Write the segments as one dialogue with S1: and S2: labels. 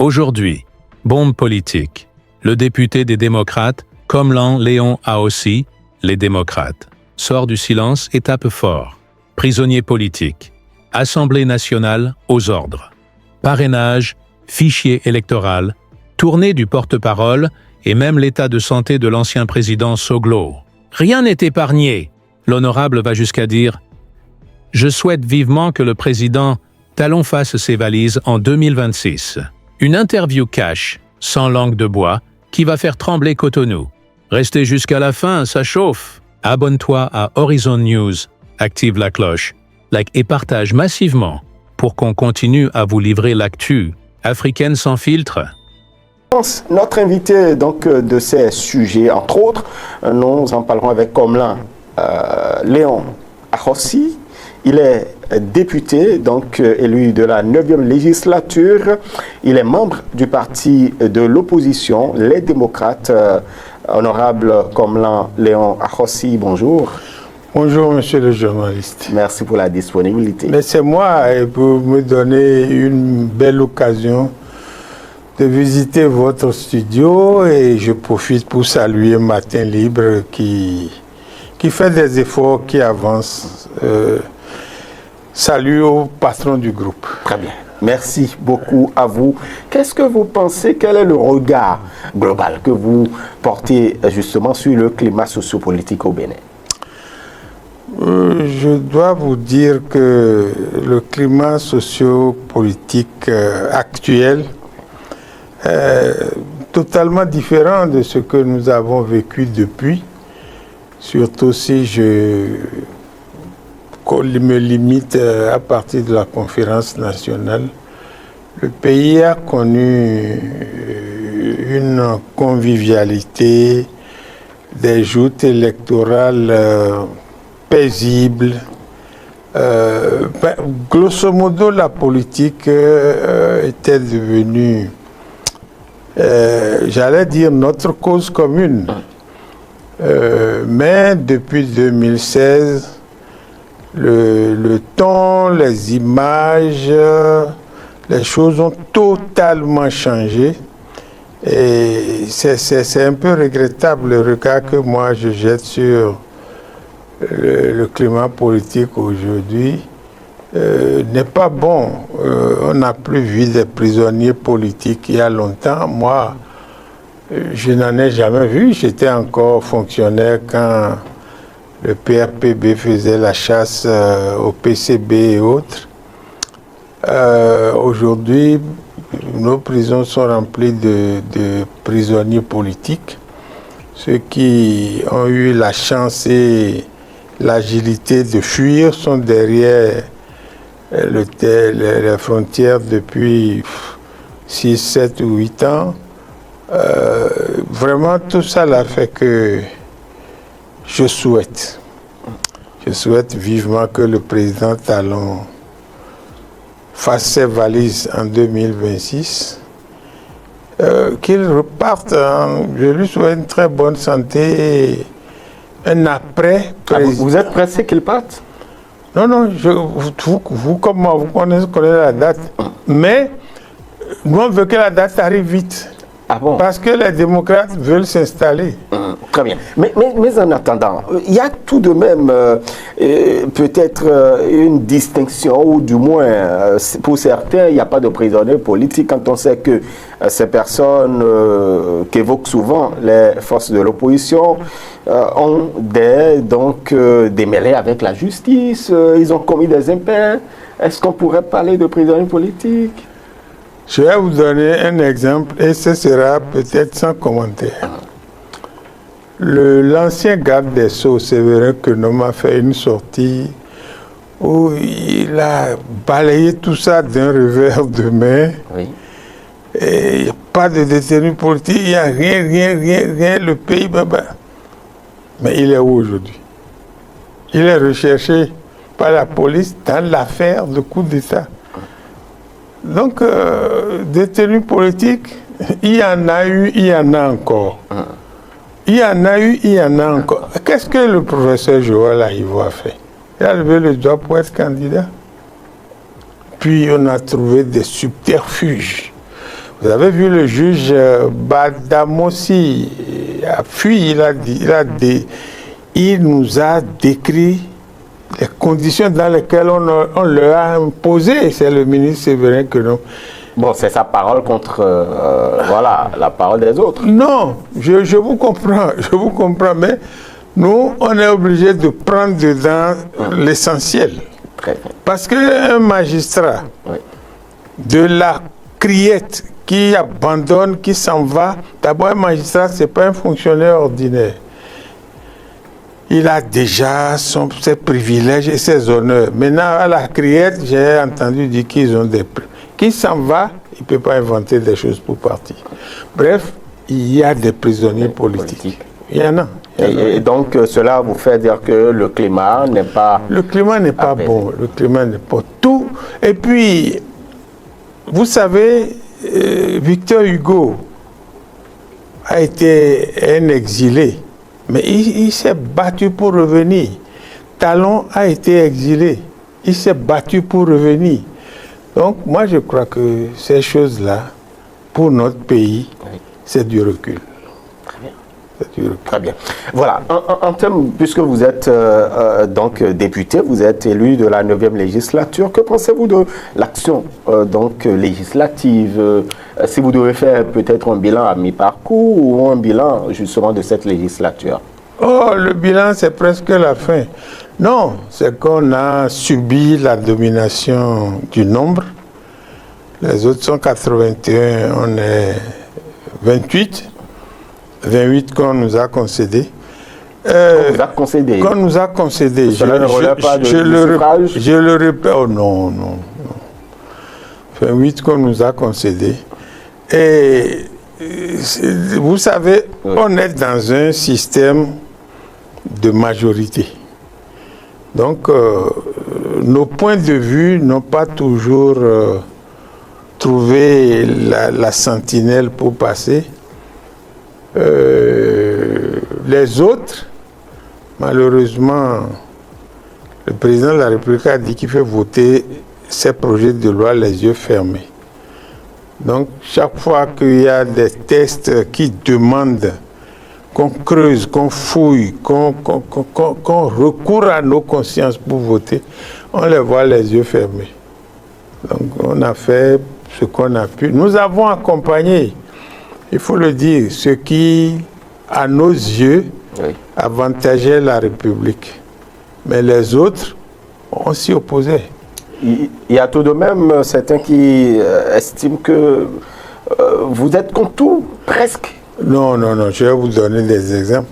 S1: Aujourd'hui, bombe politique. Le député des démocrates, Komlan Léon Ahossi, les démocrates, sort du silence et tape fort. Prisonnier politique. Assemblée nationale aux ordres. Parrainage, fichier électoral, tournée du porte-parole et même l'état de santé de l'ancien président Soglo. Rien n'est épargné. L'honorable va jusqu'à dire « Je souhaite vivement que le président Talon fasse ses valises en 2026. » Une interview cash, sans langue de bois, qui va faire trembler Cotonou. Restez jusqu'à la fin, ça chauffe. Abonne-toi à Horizon News, active la cloche, like et partage massivement pour qu'on continue à vous livrer l'actu africaine sans filtre.
S2: Notre invité donc de ces sujets, entre autres, nous en parlerons avec Komlan Léon Ahossi. Il est député, donc élu de la 9e législature. Il est membre du parti de l'opposition, les démocrates. Honorable Komlan Léon Ahossi, bonjour.
S3: Bonjour, monsieur le journaliste.
S2: Merci pour la disponibilité.
S3: Mais c'est moi pour me donner une belle occasion de visiter votre studio et je profite pour saluer Matin Libre qui fait des efforts, qui avance. Salut au patron du groupe.
S2: Très bien. Merci beaucoup à vous. Qu'est-ce que vous pensez, quel est le regard global que vous portez justement sur le climat sociopolitique au Bénin?
S3: Je dois vous dire que le climat sociopolitique actuel est totalement différent de ce que nous avons vécu depuis, surtout si je me limite à partir de la conférence nationale. Le pays a connu une convivialité, des joutes électorales paisibles. Grosso modo, la politique était devenue, j'allais dire, notre cause commune. Mais depuis 2016, le ton, les images, les choses ont totalement changé. Et c'est un peu regrettable le regard que moi je jette sur le climat politique aujourd'hui. N'est pas bon. On n'a plus vu des prisonniers politiques il y a longtemps. Moi, je n'en ai jamais vu. J'étais encore fonctionnaire quand le PRPB faisait la chasse au PCB et autres. Aujourd'hui, nos prisons sont remplies de prisonniers politiques. Ceux qui ont eu la chance et l'agilité de fuir sont derrière les frontières depuis 6, 7 ou 8 ans. Vraiment, tout ça l'a fait que je souhaite vivement que le président Talon fasse ses valises en 2026, qu'il reparte, je lui souhaite une très bonne santé et un après.
S2: Vous êtes pressé qu'il parte?
S3: Non, vous comme moi, vous connaissez la date, mais nous on veut que la date arrive vite.
S2: Ah bon?
S3: Parce que les démocrates veulent s'installer.
S2: Très bien. Mais en attendant, il y a tout de même peut-être une distinction, ou du moins, pour certains, il n'y a pas de prisonniers politiques quand on sait que ces personnes qu'évoquent souvent les forces de l'opposition ont des mêlées avec la justice, ils ont commis des impairs. Est-ce qu'on pourrait parler de prisonniers politiques?
S3: Je vais vous donner un exemple et ce sera peut-être sans commentaire. L'ancien garde des Sceaux, Séverin Quenom, a fait une sortie où il a balayé tout ça d'un revers de main.
S2: Oui.
S3: Et il n'y a pas de détenus politiques, il n'y a rien, le pays, Mais il est où aujourd'hui? Il est recherché par la police dans l'affaire de coup d'État. Donc, détenus politiques, il y en a eu, il y en a encore. Il y en a eu, il y en a encore. Qu'est-ce que le professeur Joël Aïvo a fait? Il a levé le doigt pour être candidat. Puis on a trouvé des subterfuges. Vous avez vu le juge Badamossi a fui, il nous a décrit les conditions dans lesquelles on leur a imposé. C'est le ministre Séverin que non.
S2: Bon, c'est sa parole contre voilà, la parole des autres.
S3: Non, je vous comprends, mais nous, on est obligé de prendre dedans l'essentiel.
S2: Très bien.
S3: Parce qu'un magistrat de la criette qui abandonne, qui s'en va, d'abord un magistrat, ce n'est pas un fonctionnaire ordinaire. Il a déjà ses privilèges et ses honneurs. Maintenant, à la criette, j'ai entendu dire qu'ils ont des prix. Qui s'en va, il ne peut pas inventer des choses pour partir. Bref, il y a des prisonniers politiques. Il y en a.
S2: Et donc, cela vous fait dire que le climat n'est pas...
S3: Le climat n'est pas bon. Le climat n'est pas tout. Et puis, vous savez, Victor Hugo a été un exilé. Mais il s'est battu pour revenir. Talon a été exilé. Il s'est battu pour revenir. Donc, moi, je crois que ces choses-là, pour notre pays, c'est du recul.
S2: Très bien. Très bien. Voilà, en termes, puisque vous êtes donc député, vous êtes élu de la 9e législature, que pensez-vous de l'action donc législative? Si vous devez faire peut-être un bilan à mi-parcours ou un bilan justement de cette législature?
S3: Oh, le bilan, c'est presque la fin. Non, c'est qu'on a subi la domination du nombre. Les autres sont 81, on est 28. 28 qu'on nous a concédé. Qu'on nous a concédé.
S2: Cela ne relève pas de suffrage?
S3: Je le répète. Oh non, non, non. 28 qu'on nous a concédé. Et vous savez, on est dans un système de majorité. Donc, nos points de vue n'ont pas toujours trouvé la sentinelle pour passer. Les autres, malheureusement, le président de la République a dit qu'il fait voter ces projets de loi les yeux fermés. Donc, chaque fois qu'il y a des tests qui demandent qu'on creuse, qu'on fouille, qu'on recourt à nos consciences pour voter, on les voit les yeux fermés. Donc, on a fait ce qu'on a pu. Nous avons accompagné, il faut le dire, ce qui, à nos yeux, avantageait la République. Mais les autres, on s'y opposait.
S2: Il y a tout de même certains qui estiment que vous êtes contre tout, presque.
S3: Non, non, non, je vais vous donner des exemples.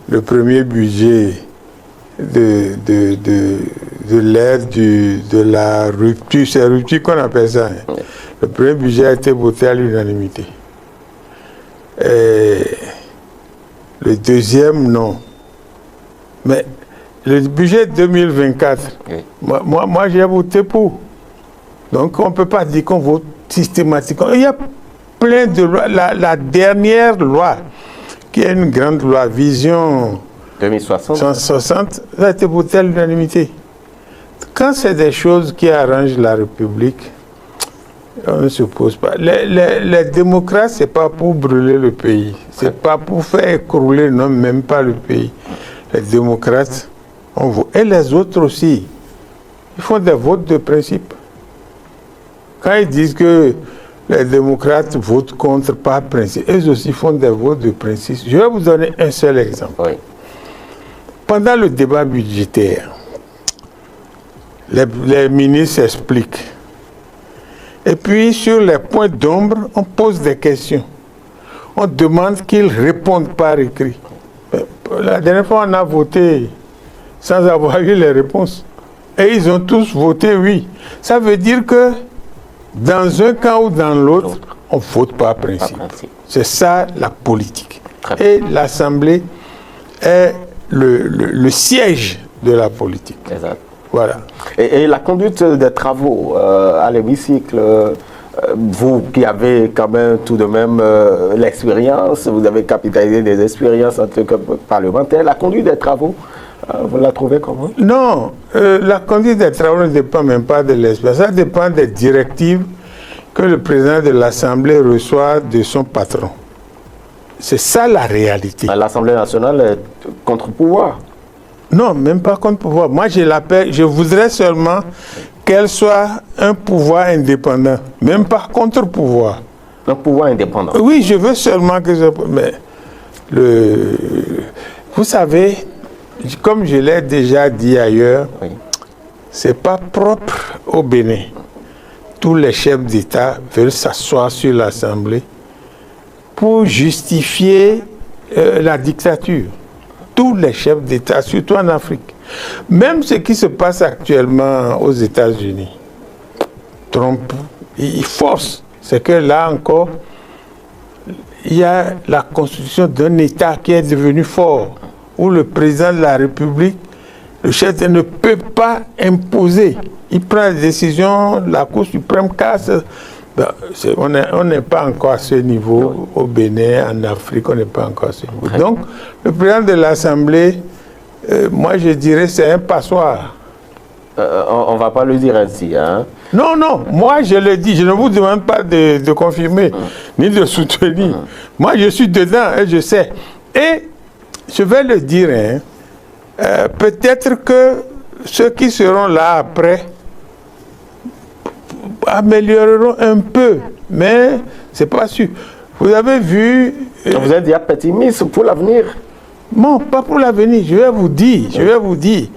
S3: Le premier budget de l'aide, de la rupture, c'est rupture qu'on appelle ça. Hein. Le premier budget a été voté à l'unanimité. Le deuxième, non. Mais le budget 2024, moi j'ai voté pour. Donc on ne peut pas dire qu'on vote systématiquement. Il y a plein de lois. La dernière loi, qui est une grande loi, Vision 160, a été votée à l'unanimité. Quand c'est des choses qui arrangent la République, on ne s'oppose pas. Les démocrates, ce n'est pas pour brûler le pays. Ce n'est pas pour faire écrouler, non, même pas le pays. Les démocrates, on vote. Et les autres aussi, ils font des votes de principe. Quand ils disent que les démocrates votent contre par principe, eux aussi font des votes de principe. Je vais vous donner un seul exemple. Pendant le débat budgétaire, les ministres expliquent. Et puis, sur les points d'ombre, on pose des questions. On demande qu'ils répondent par écrit. La dernière fois, on a voté sans avoir eu les réponses. Et ils ont tous voté oui. Ça veut dire que dans un cas ou dans l'autre, on ne vote pas par principe. C'est ça la politique. Et l'Assemblée est le siège de la politique.
S2: Exact.
S3: Voilà.
S2: Et la conduite des travaux à l'hémicycle, vous qui avez quand même tout de même l'expérience, vous avez capitalisé des expériences en tant que parlementaire, la conduite des travaux, vous la trouvez comment? Non,
S3: la conduite des travaux ne dépend même pas de l'expérience, ça dépend des directives que le président de l'Assemblée reçoit de son patron. C'est ça la réalité.
S2: L'Assemblée nationale est contre-pouvoir.
S3: Non, même pas contre-pouvoir. Moi, je voudrais seulement qu'elle soit un pouvoir indépendant, même pas contre-pouvoir.
S2: Un pouvoir indépendant.
S3: Oui, je veux seulement que ce... Mais vous savez, comme je l'ai déjà dit ailleurs,
S2: Oui.
S3: c'est pas propre au Bénin. Tous les chefs d'État veulent s'asseoir sur l'Assemblée pour justifier la dictature. Tous les chefs d'État, surtout en Afrique. Même ce qui se passe actuellement aux États-Unis. Trump, il force. C'est que là encore, il y a la constitution d'un État qui est devenu fort, où le président de la République, le chef ne peut pas imposer. Il prend des décisions, la Cour suprême casse. On n'est pas encore à ce niveau au Bénin, en Afrique, on n'est pas encore à ce niveau. Donc, le président de l'Assemblée, moi je dirais c'est un passoire.
S2: On ne va pas le dire ainsi. Hein?
S3: Non, non, moi je le dis, je ne vous demande pas de confirmer, ni de soutenir. Moi je suis dedans et je sais. Et je vais le dire, hein, peut-être que ceux qui seront là après amélioreront un peu, mais c'est pas sûr. Vous avez vu...
S2: Vous êtes déjà pessimiste pour l'avenir?
S3: Non, pas pour l'avenir, je vais vous dire.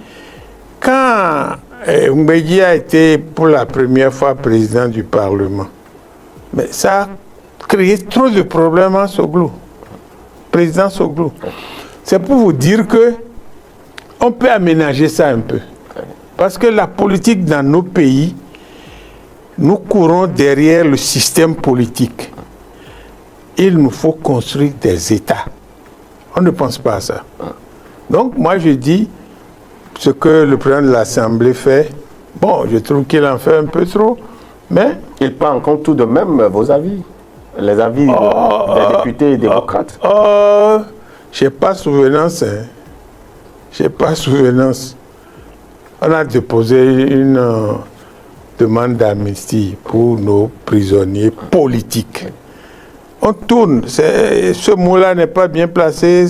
S3: Quand Mbeki a été pour la première fois président du Parlement, mais ça a créé trop de problèmes à Soglou. Président Soglou. C'est pour vous dire que on peut aménager ça un peu. Parce que la politique dans nos pays, nous courons derrière le système politique. Il nous faut construire des États. On ne pense pas à ça. Donc, moi, je dis, ce que le président de l'Assemblée fait, bon, je trouve qu'il en fait un peu trop, mais...
S2: Il prend en compte tout de même vos avis, les avis des députés démocrates.
S3: Je n'ai pas souvenance. Hein. Je n'ai pas souvenance. On a déposé une demande d'amnistie pour nos prisonniers politiques. On tourne. Ce mot-là n'est pas bien placé.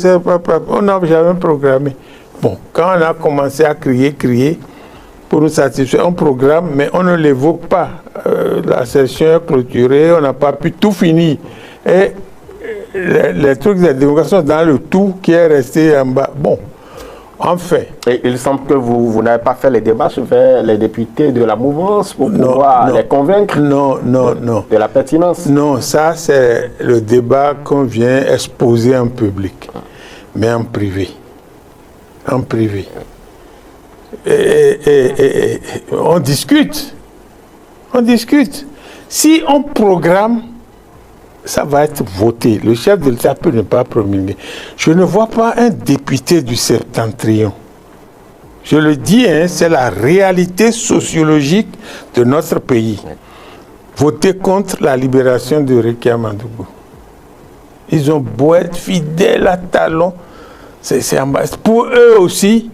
S3: On n'a jamais programmé. Bon, quand on a commencé à crier pour nous satisfaire, on programme, mais on ne l'évoque pas. La session est clôturée, on n'a pas pu tout finir. Et les trucs de démocratie sont dans le tout qui est resté en bas. Bon, enfin.
S2: Et il semble que vous n'avez pas fait les démarches vers les députés de la mouvance pour pouvoir les convaincre de la pertinence.
S3: Non, ça c'est le débat qu'on vient exposer en public, mais en privé. En privé. Et on discute. On discute. Si on programme, ça va être voté. Le chef de l'État peut ne pas promulguer. Je ne vois pas un député du Septentrion. Je le dis, hein, c'est la réalité sociologique de notre pays. Voter contre la libération de Réki Amandougou. Ils ont beau être fidèles à talons. Pour eux aussi,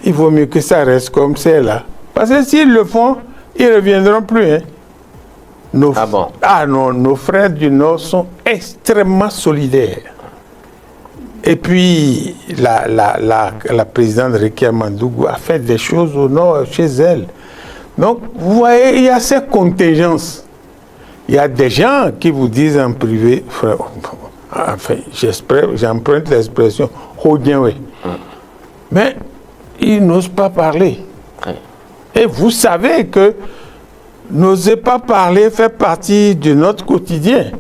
S3: il vaut mieux que ça reste comme c'est là. Parce que s'ils le font, ils ne reviendront plus. Hein. Nos frères du Nord sont extrêmement solidaires. Et puis, la présidente Réki Amandougou a fait des choses au Nord chez elle. Donc, vous voyez, il y a ces contingences. Il y a des gens qui vous disent en privé, enfin, j'emprunte l'expression, mais ils n'osent pas parler. Et vous savez que n'oser pas parler fait partie de notre quotidien.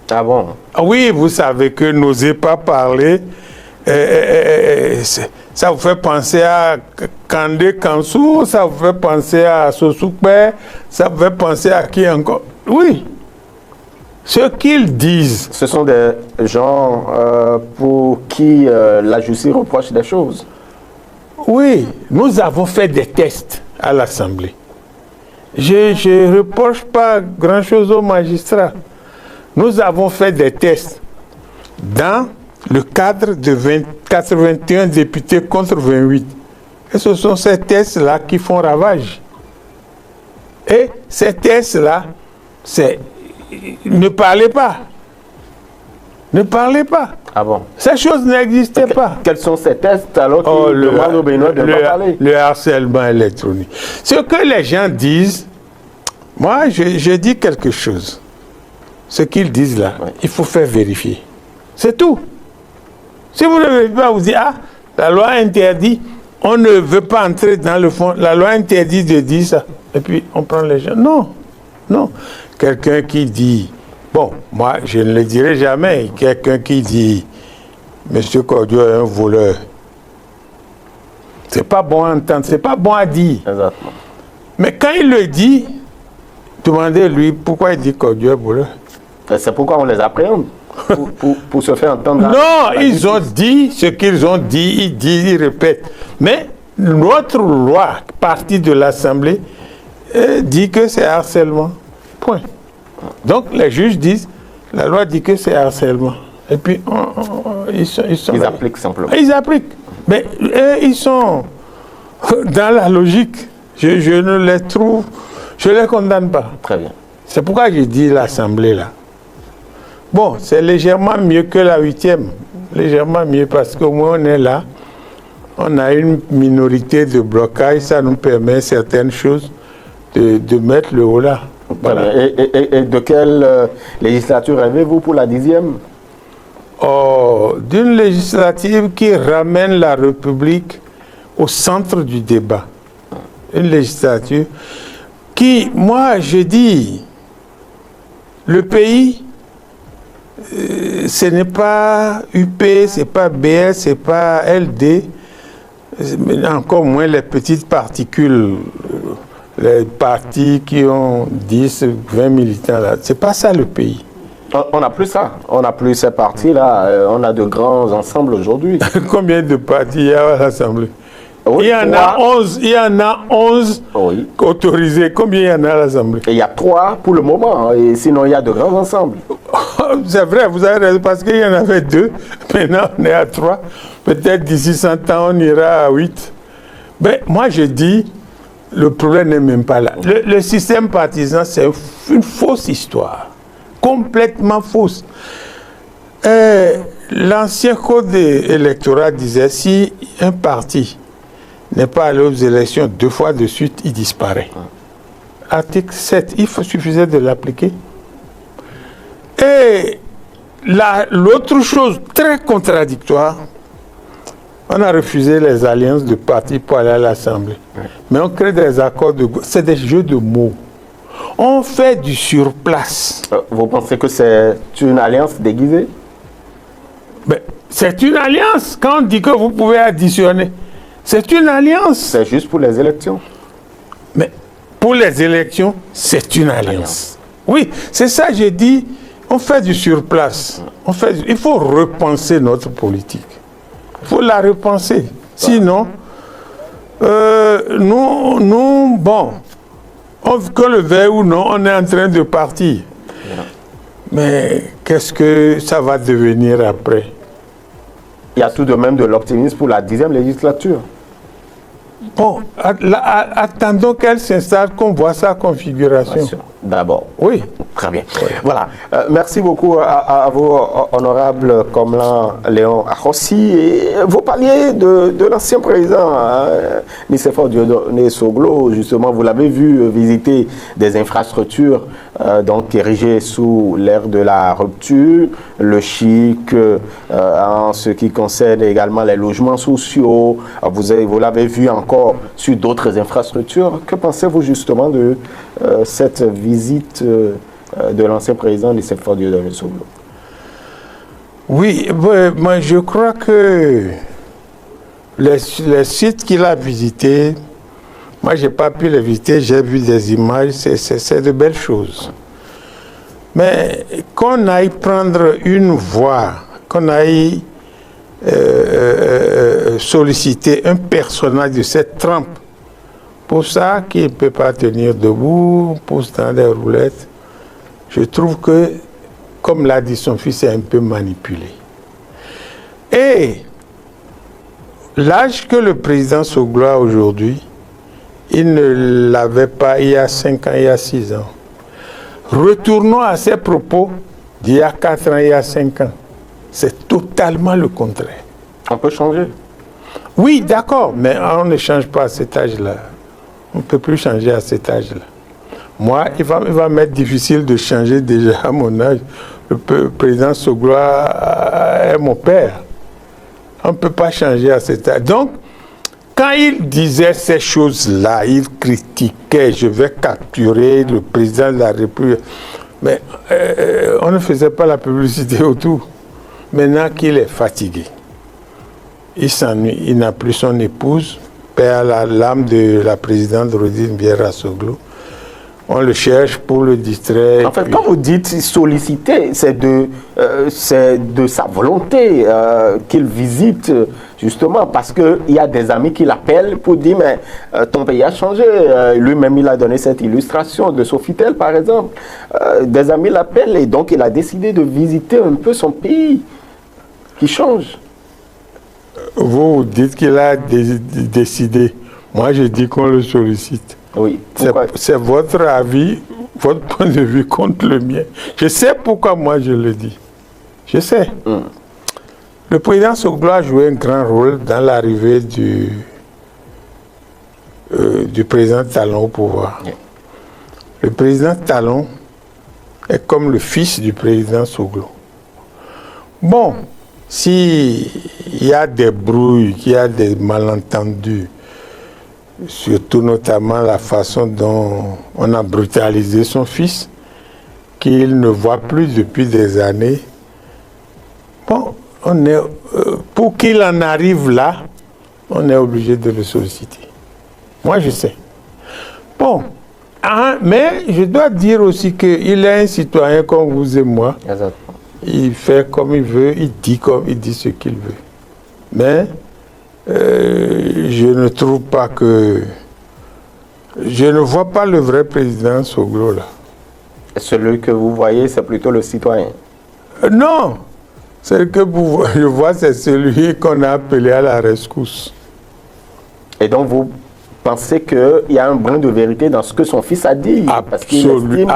S2: Ah bon?
S3: Oui, vous savez que n'oser pas parler, ça vous fait penser à Kandé Kansou, ça vous fait penser à Sosukpe, ça vous fait penser à qui encore? Oui. Ce qu'ils disent...
S2: Ce sont des gens pour qui la justice reproche des choses.
S3: Oui, nous avons fait des tests à l'Assemblée. Je ne reproche pas grand-chose aux magistrats. Nous avons fait des tests dans le cadre de 81 députés contre 28. Et ce sont ces tests-là qui font ravage. Et ces tests-là, c'est ne parlez pas. Ne parlez pas.
S2: Ah bon?
S3: Ces choses n'existaient pas.
S2: Quels sont ces tests alors qu'ils demandent au Béninois de ne pas parler?
S3: Le harcèlement électronique. Ce que les gens disent, moi je dis quelque chose. Ce qu'ils disent là, il faut faire vérifier. C'est tout. Si vous ne vérifiez pas, vous dites, ah, la loi interdit, on ne veut pas entrer dans le fond, la loi interdit de dire ça. Et puis on prend les gens. Non, non. Quelqu'un qui dit, bon, moi je ne le dirai jamais, quelqu'un qui dit, Monsieur Cordio est un voleur. C'est pas bon à entendre, c'est pas bon à dire.
S2: Exactement.
S3: Mais quand il le dit, demandez-lui pourquoi il dit Cordio est voleur.
S2: C'est pourquoi on les appréhende, pour se faire entendre.
S3: Non, ils ont dit ce qu'ils ont dit, ils répètent. Mais notre loi, partie de l'Assemblée, dit que c'est harcèlement. Point. Donc les juges disent, la loi dit que c'est harcèlement. Et puis ils
S2: appliquent simplement.
S3: Ils appliquent. Mais ils sont dans la logique. Je ne les trouve, je ne les condamne pas.
S2: Très bien.
S3: C'est pourquoi je dis l'Assemblée là. Bon, c'est légèrement mieux que la 8e. Légèrement mieux parce qu'au moins on est là. On a une minorité de blocage. Ça nous permet certaines choses de mettre le haut là. Voilà.
S2: Et de quelle législature rêvez-vous pour la 10e?
S3: Oh, d'une législative qui ramène la République au centre du débat. Une législature qui, moi, je dis, le pays, ce n'est pas UP, ce n'est pas BS, ce n'est pas LD, mais encore moins les petites particules, les partis qui ont 10, 20 militants là. C'est pas ça le pays.
S2: On n'a plus ça. On n'a plus ces partis-là. On a de grands ensembles aujourd'hui.
S3: Combien de partis il y a à l'Assemblée?
S2: Oui,
S3: il y en a 11. Il y en a 11
S2: oui.
S3: Autorisés. Combien il y en a à l'Assemblée?
S2: Il y a 3 pour le moment. Et sinon, il y a de grands ensembles.
S3: C'est vrai, vous avez raison, parce qu'il y en avait 2. Maintenant, on est à 3. Peut-être d'ici 100 ans, on ira à 8. Mais moi, je dis, le problème n'est même pas là. Le système partisan, c'est une fausse histoire. Complètement fausse. L'ancien code électoral disait si un parti n'est pas allé aux élections 2 fois de suite, il disparaît. Article 7, il suffisait de l'appliquer. Et l'autre chose très contradictoire, on a refusé les alliances de partis pour aller à l'Assemblée. Mais on crée des accords de... C'est des jeux de mots. On fait du surplace.
S2: Vous pensez que c'est une alliance déguisée?
S3: C'est une alliance. Quand on dit que vous pouvez additionner, c'est une alliance. C'est
S2: juste pour les élections.
S3: Mais pour les élections, c'est une alliance. Oui, c'est ça que j'ai dit. On fait du surplace. Il faut repenser notre politique. Il faut la repenser. Sinon, nous, bon... Que le veuille ou non, on est en train de partir. Mais qu'est-ce que ça va devenir après?
S2: Il y a tout de même de l'optimisme pour la 10e législature.
S3: Bon, attendons qu'elle s'installe, qu'on voit sa configuration.
S2: D'abord.
S3: Oui.
S2: Très bien. Oui. Voilà. Merci beaucoup à vous, honorable Komlan Léon Ahossi. Et vous parliez de l'ancien président, Nicéphore Dieudonné Soglo. Justement, vous l'avez vu visiter des infrastructures donc érigées sous l'ère de la rupture, le chic, en ce qui concerne également les logements sociaux. Vous l'avez vu encore sur d'autres infrastructures. Que pensez-vous justement de cette visite de l'ancien président Nicéphore Dieudonné Soglo?
S3: Oui, moi je crois que les sites qu'il a visités, moi j'ai pas pu les visiter, j'ai vu des images, c'est de belles choses. Mais qu'on aille prendre une voie, qu'on aille solliciter un personnage de cette trempe, pour ça qu'il ne peut pas tenir debout, pose dans des roulettes, je trouve que, comme l'a dit son fils, c'est un peu manipulé. Et l'âge que le président Soglo a aujourd'hui, il ne l'avait pas il y a 5 ans, il y a 6 ans. Retournons à ces propos d'il y a 4 ans, il y a 5 ans. C'est totalement le contraire.
S2: On peut changer.
S3: Oui, d'accord, mais on ne change pas à cet âge-là. On ne peut plus changer à cet âge-là. Moi, il va m'être difficile de changer déjà à mon âge. Le président Soglo est mon père. On ne peut pas changer à cet âge. Donc, quand il disait ces choses-là, il critiquait, je vais capturer le président de la République. Mais on ne faisait pas la publicité autour. Maintenant qu'il est fatigué, il s'ennuie, il n'a plus son épouse, perd l'âme de la présidente Rodine Biera Soglo. On le cherche pour le distraire.
S2: En fait, quand vous dites solliciter, c'est de sa volonté qu'il visite, justement, parce qu'il y a des amis qui l'appellent pour dire, mais ton pays a changé. Lui-même, il a donné cette illustration de Sofitel, par exemple. Des amis l'appellent et donc il a décidé de visiter un peu son pays qui change.
S3: Vous dites qu'il a décidé. Moi, je dis qu'on le sollicite.
S2: Oui.
S3: C'est votre avis, votre point de vue contre le mien. Je sais pourquoi moi je le dis. Je sais. Le président Soglo a joué un grand rôle dans l'arrivée du président Talon au pouvoir. Le président Talon est comme le fils du président Soglo. Bon, s'il y a des brouilles, qu'il y a des malentendus, surtout notamment la façon dont on a brutalisé son fils, qu'il ne voit plus depuis des années. Bon, pour qu'il en arrive là, on est obligé de le solliciter. Moi, je sais. Bon, mais je dois dire aussi qu'il est un citoyen comme vous et moi.
S2: Exactement.
S3: Il fait comme il veut, il dit ce qu'il veut. Mais je ne trouve pas que... Je ne vois pas le vrai président Soglo là.
S2: Celui que vous voyez, c'est plutôt le citoyen.
S3: Non, celui que je vois, c'est celui qu'on a appelé à la rescousse.
S2: Et donc vous pensez qu'il y a un brin de vérité dans ce que son fils a dit?
S3: Absolument.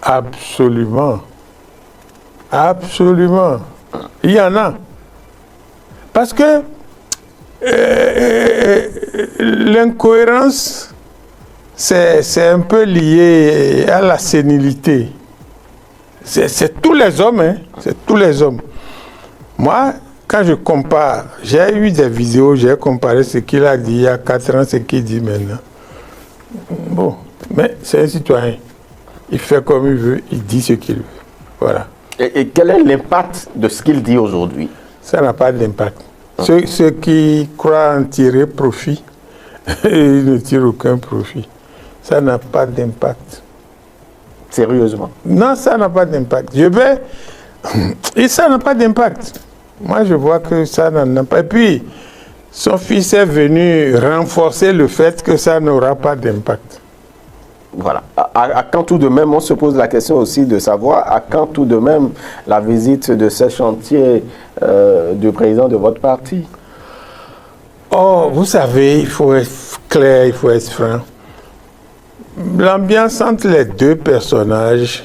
S3: Absolument. Absolument. Il y en a. Parce que l'incohérence, c'est un peu lié à la sénilité. C'est tous les hommes, hein. C'est tous les hommes. Moi, quand je compare, j'ai eu des vidéos, j'ai comparé ce qu'il a dit il y a 4 ans, ce qu'il dit maintenant. Bon, mais c'est un citoyen. Il fait comme il veut, il dit ce qu'il veut. Voilà.
S2: Et quel est l'impact de ce qu'il dit aujourd'hui?
S3: Ça n'a pas d'impact. Ceux qui croient en tirer profit, ils ne tirent aucun profit. Ça n'a pas d'impact.
S2: Sérieusement?
S3: Non, ça n'a pas d'impact. Et ça n'a pas d'impact. Moi, je vois que ça n'en a pas. Et puis, son fils est venu renforcer le fait que ça n'aura pas d'impact.
S2: Voilà. À quand tout de même, on se pose la question aussi de savoir à quand tout de même la visite de ces chantiers du président de votre parti?
S3: Oh, vous savez, il faut être clair, il faut être franc. L'ambiance entre les deux personnages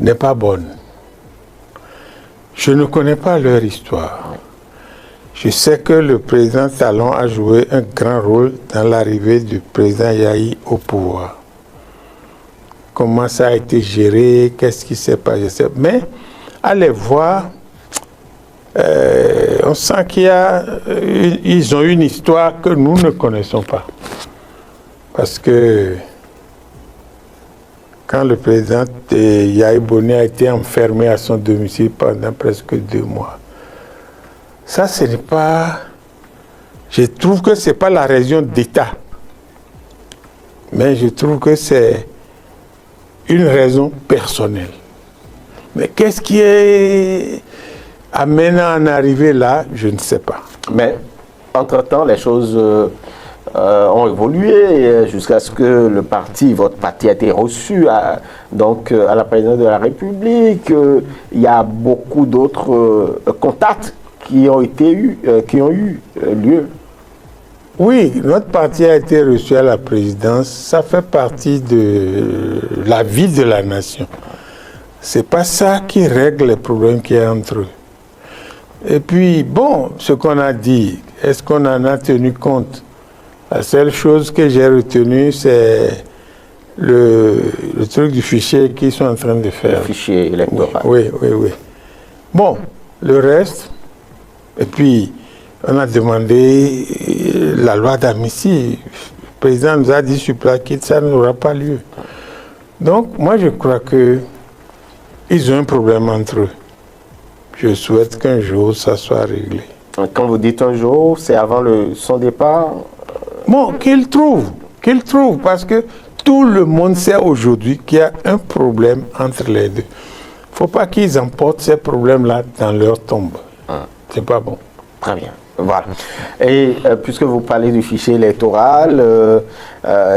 S3: n'est pas bonne. Je ne connais pas leur histoire. Je sais que le président Talon a joué un grand rôle dans l'arrivée du président Yahi au pouvoir. Comment ça a été géré, qu'est-ce qui s'est passé. Mais allez voir, on sent qu'ils ont une histoire que nous ne connaissons pas. Parce que quand le président Yahi Boni a été enfermé à son domicile pendant presque 2 mois, ça, ce n'est pas... Je trouve que ce n'est pas la raison d'État. Mais je trouve que c'est une raison personnelle. Mais qu'est-ce qui est amené à en arriver là, je ne sais pas.
S2: Mais, entre-temps, les choses ont évolué jusqu'à ce que le parti, votre parti a été reçu à la présidence de la République. Il y a beaucoup d'autres contacts qui ont eu lieu.
S3: Oui, notre parti a été reçu à la présidence. Ça fait partie de la vie de la nation. C'est pas ça qui règle les problèmes qu'il y a entre eux. Et puis, bon, ce qu'on a dit, est-ce qu'on en a tenu compte? La seule chose que j'ai retenue, c'est le truc du fichier qu'ils sont en train de faire.
S2: Le fichier électoral.
S3: Oui. Bon, le reste, et puis on a demandé la loi d'amnistie. Le président nous a dit sur place que ça n'aura pas lieu. Donc, moi je crois que ils ont un problème entre eux. Je souhaite qu'un jour ça soit réglé.
S2: Quand vous dites un jour, c'est avant son départ?
S3: Bon, qu'il trouve, parce que tout le monde sait aujourd'hui qu'il y a un problème entre les deux. Il ne faut pas qu'ils emportent ces problèmes-là dans leur tombe. C'est pas bon.
S2: Très bien. Voilà. Et puisque vous parlez du fichier électoral,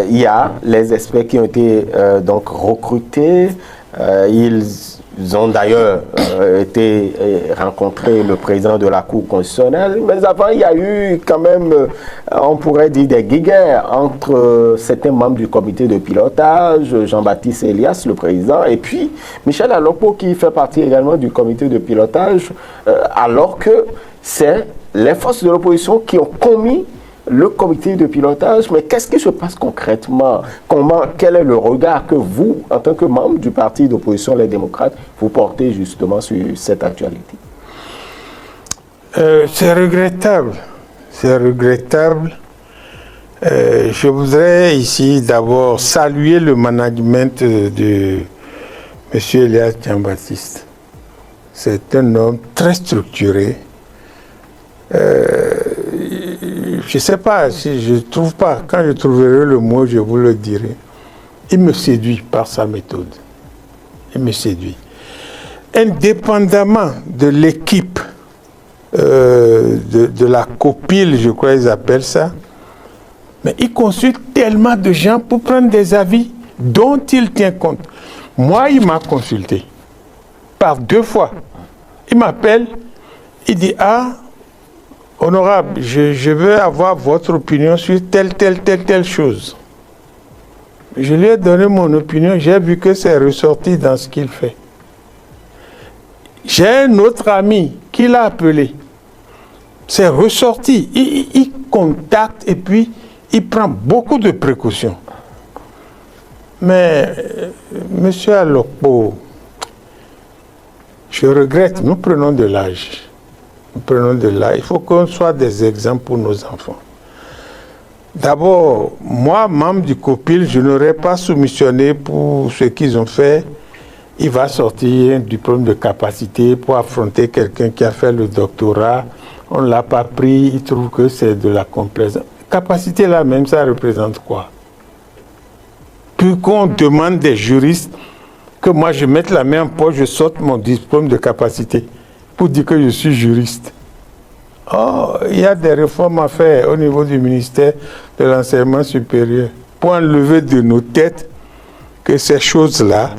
S2: il y a les experts qui ont été donc recrutés. Ils ont d'ailleurs été rencontrer le président de la Cour constitutionnelle, mais avant il y a eu quand même, on pourrait dire, des guéguerres entre certains membres du comité de pilotage, Jean-Baptiste Elias, le président, et puis Michel Alokpo qui fait partie également du comité de pilotage, alors que c'est les forces de l'opposition qui ont commis le comité de pilotage. Mais qu'est-ce qui se passe concrètement? Quel est le regard que vous, en tant que membre du parti d'opposition Les Démocrates, vous portez justement sur cette actualité?
S3: C'est regrettable. C'est regrettable. Je voudrais ici d'abord saluer le management de M. Elias Jean-Baptiste. C'est un homme très structuré. Je ne sais pas, si je ne trouve pas, quand je trouverai le mot, je vous le dirai. Il me séduit par sa méthode. Il me séduit. Indépendamment de l'équipe de la copile, je crois qu'ils appellent ça, mais il consulte tellement de gens pour prendre des avis dont il tient compte. Moi, il m'a consulté par 2 fois. Il m'appelle, il dit, honorable, je veux avoir votre opinion sur telle chose. Je lui ai donné mon opinion, j'ai vu que c'est ressorti dans ce qu'il fait. J'ai un autre ami qui l'a appelé. C'est ressorti. Il contacte et puis il prend beaucoup de précautions. Mais, monsieur Alokpo, je regrette, nous prenons de l'âge. Il faut qu'on soit des exemples pour nos enfants. D'abord, moi, membre du COPIL, je n'aurais pas soumissionné pour ce qu'ils ont fait. Il va sortir un diplôme de capacité pour affronter quelqu'un qui a fait le doctorat. On ne l'a pas pris, il trouve que c'est de la complaisance. Capacité là même, ça représente quoi? Puis qu'on demande des juristes que moi je mette la main en poche, je sorte mon diplôme de capacité pour dire que je suis juriste. Oh, il y a des réformes à faire au niveau du ministère de l'enseignement supérieur pour enlever de nos têtes que ces choses-là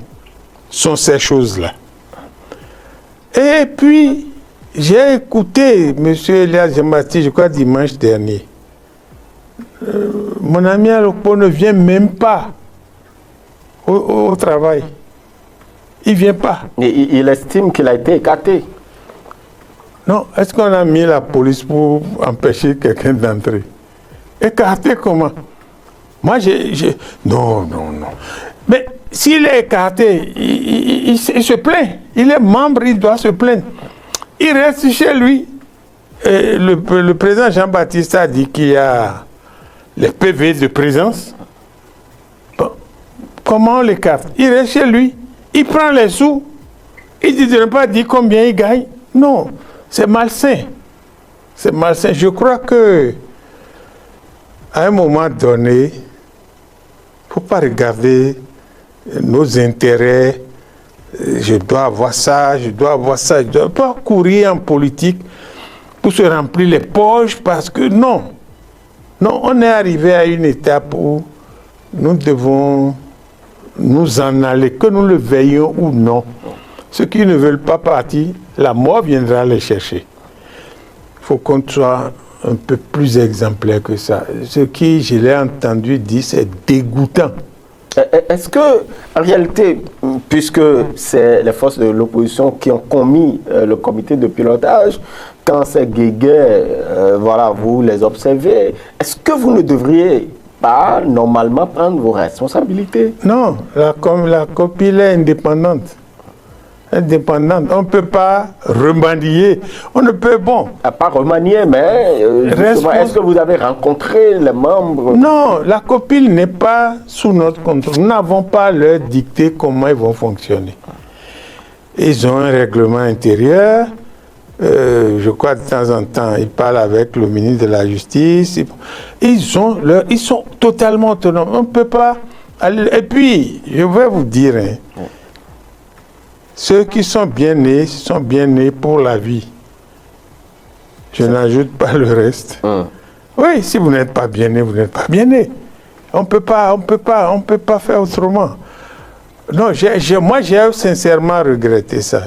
S3: sont ces choses-là. Et puis, j'ai écouté M. Elias Jean-Baptiste, je crois dimanche dernier. Mon ami Alokpo ne vient même pas au travail. Il ne vient pas.
S2: Il estime qu'il a été écarté.
S3: Non, est-ce qu'on a mis la police pour empêcher quelqu'un d'entrer? Écarté comment? Moi, Non. Mais s'il est écarté, il se plaint. Il est membre, il doit se plaindre. Il reste chez lui. Et le président Jean-Baptiste a dit qu'il y a les PV de présence. Bon, comment on l'écarte? Il reste chez lui. Il prend les sous. Il ne devrait pas dire combien il gagne. Non. C'est malsain. C'est malsain. Je crois que à un moment donné, il ne faut pas regarder nos intérêts. Je dois avoir ça, je dois avoir ça. Je ne dois pas courir en politique pour se remplir les poches parce que non. Non, on est arrivé à une étape où nous devons nous en aller, que nous le veuillions ou non. Ceux qui ne veulent pas partir, la mort viendra les chercher. Il faut qu'on soit un peu plus exemplaire que ça. Ce qui, je l'ai entendu dire, c'est dégoûtant.
S2: Est-ce que, en réalité, puisque c'est les forces de l'opposition qui ont commis le comité de pilotage, quand c'est guéguerre, voilà, vous les observez, est-ce que vous ne devriez pas, normalement, prendre vos responsabilités?
S3: Non, la COPIL est indépendante. Indépendante. On ne peut pas remanier. On ne peut,
S2: pas remanier, mais est-ce que vous avez rencontré les membres?
S3: Non, la COPIL n'est pas sous notre contrôle. Nous n'avons pas leur dicté comment ils vont fonctionner. Ils ont un règlement intérieur. Je crois de temps en temps, ils parlent avec le ministre de la Justice. Ils sont totalement autonomes. On ne peut pas aller. Et puis, je vais vous dire, ceux qui sont bien nés pour la vie. Je n'ajoute pas le reste. Oui, si vous n'êtes pas bien né, vous n'êtes pas bien né. On peut pas faire autrement. Non, moi j'ai sincèrement regretté ça.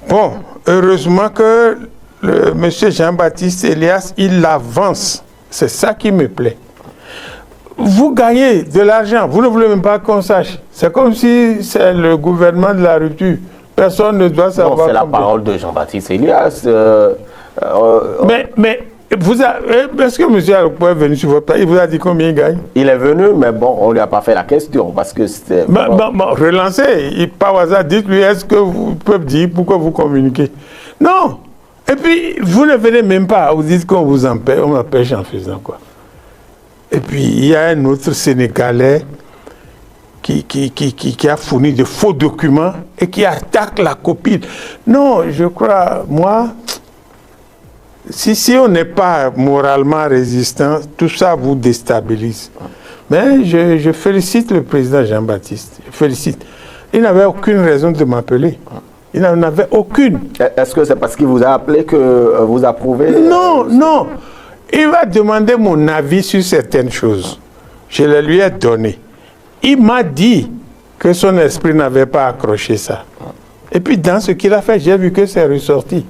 S3: Bon, heureusement que M. Jean-Baptiste Elias, il avance. C'est ça qui me plaît. Vous gagnez de l'argent, vous ne voulez même pas qu'on sache. C'est comme si c'est le gouvernement de la rupture. Personne ne doit savoir.
S2: Non, c'est la parole de Jean-Baptiste Elias.
S3: Mais est-ce que M. Alokpo est venu sur votre place? Il vous a dit combien il gagne?
S2: Il est venu, mais bon, on ne lui a pas fait la question parce que c'était...
S3: Relancez, pas au hasard, dites-lui, est-ce que vous pouvez dire pourquoi vous communiquez? Non. Et puis, vous ne venez même pas, vous dites qu'on vous empêche, on m'empêche en faisant quoi. Et puis, il y a un autre Sénégalais qui a fourni de faux documents et qui attaque la copine. Non, je crois, moi, si on n'est pas moralement résistant, tout ça vous déstabilise. Mais je félicite le président Jean-Baptiste. Je félicite. Il n'avait aucune raison de m'appeler. Il n'en avait aucune.
S2: Est-ce que c'est parce qu'il vous a appelé que vous approuvez?
S3: Non. Il va demander mon avis sur certaines choses. Je le lui ai donné. Il m'a dit que son esprit n'avait pas accroché ça. Et puis dans ce qu'il a fait, j'ai vu que c'est ressorti.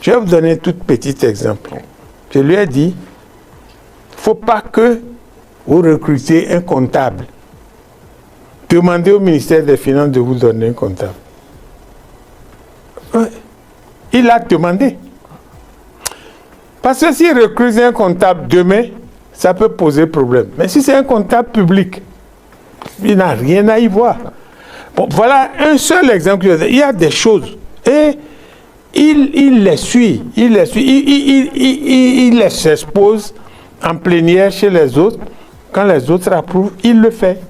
S3: Je vais vous donner un tout petit exemple. Je lui ai dit, il ne faut pas que vous recrutez un comptable. Demandez au ministère des Finances de vous donner un comptable. Il a demandé. Parce que s'il recrute un comptable demain, ça peut poser problème. Mais si c'est un comptable public, il n'a rien à y voir. Bon, voilà un seul exemple. Il y a des choses. Et il les suit. Il les expose en plénière chez les autres. Quand les autres approuvent, il le fait.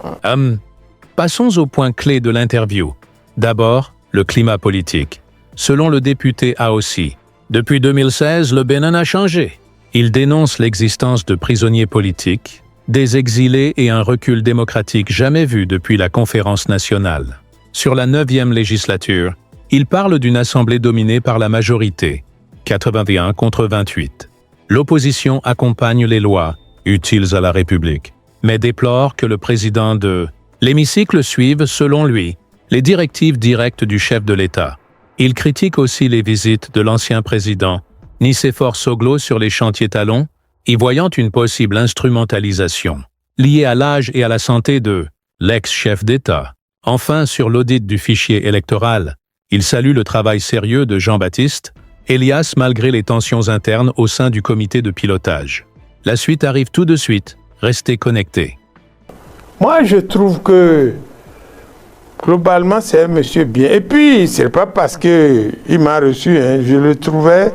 S1: Passons au point clé de l'interview. D'abord, le climat politique. Selon le député Aossi, depuis 2016, le Bénin a changé. Il dénonce l'existence de prisonniers politiques, des exilés et un recul démocratique jamais vu depuis la conférence nationale. Sur la 9e législature, il parle d'une assemblée dominée par la majorité, 81 contre 28. L'opposition accompagne les lois utiles à la République, mais déplore que le président de l'hémicycle suive, selon lui, les directives directes du chef de l'État. Il critique aussi les visites de l'ancien président Nicéphore Soglo sur les chantiers talons, y voyant une possible instrumentalisation liée à l'âge et à la santé de l'ex-chef d'État. Enfin, sur l'audit du fichier électoral, il salue le travail sérieux de Jean-Baptiste Elias malgré les tensions internes au sein du comité de pilotage. La suite arrive tout de suite, restez connectés.
S3: Moi, je trouve que globalement, c'est un monsieur bien. Et puis, ce n'est pas parce qu'il m'a reçu, je le trouvais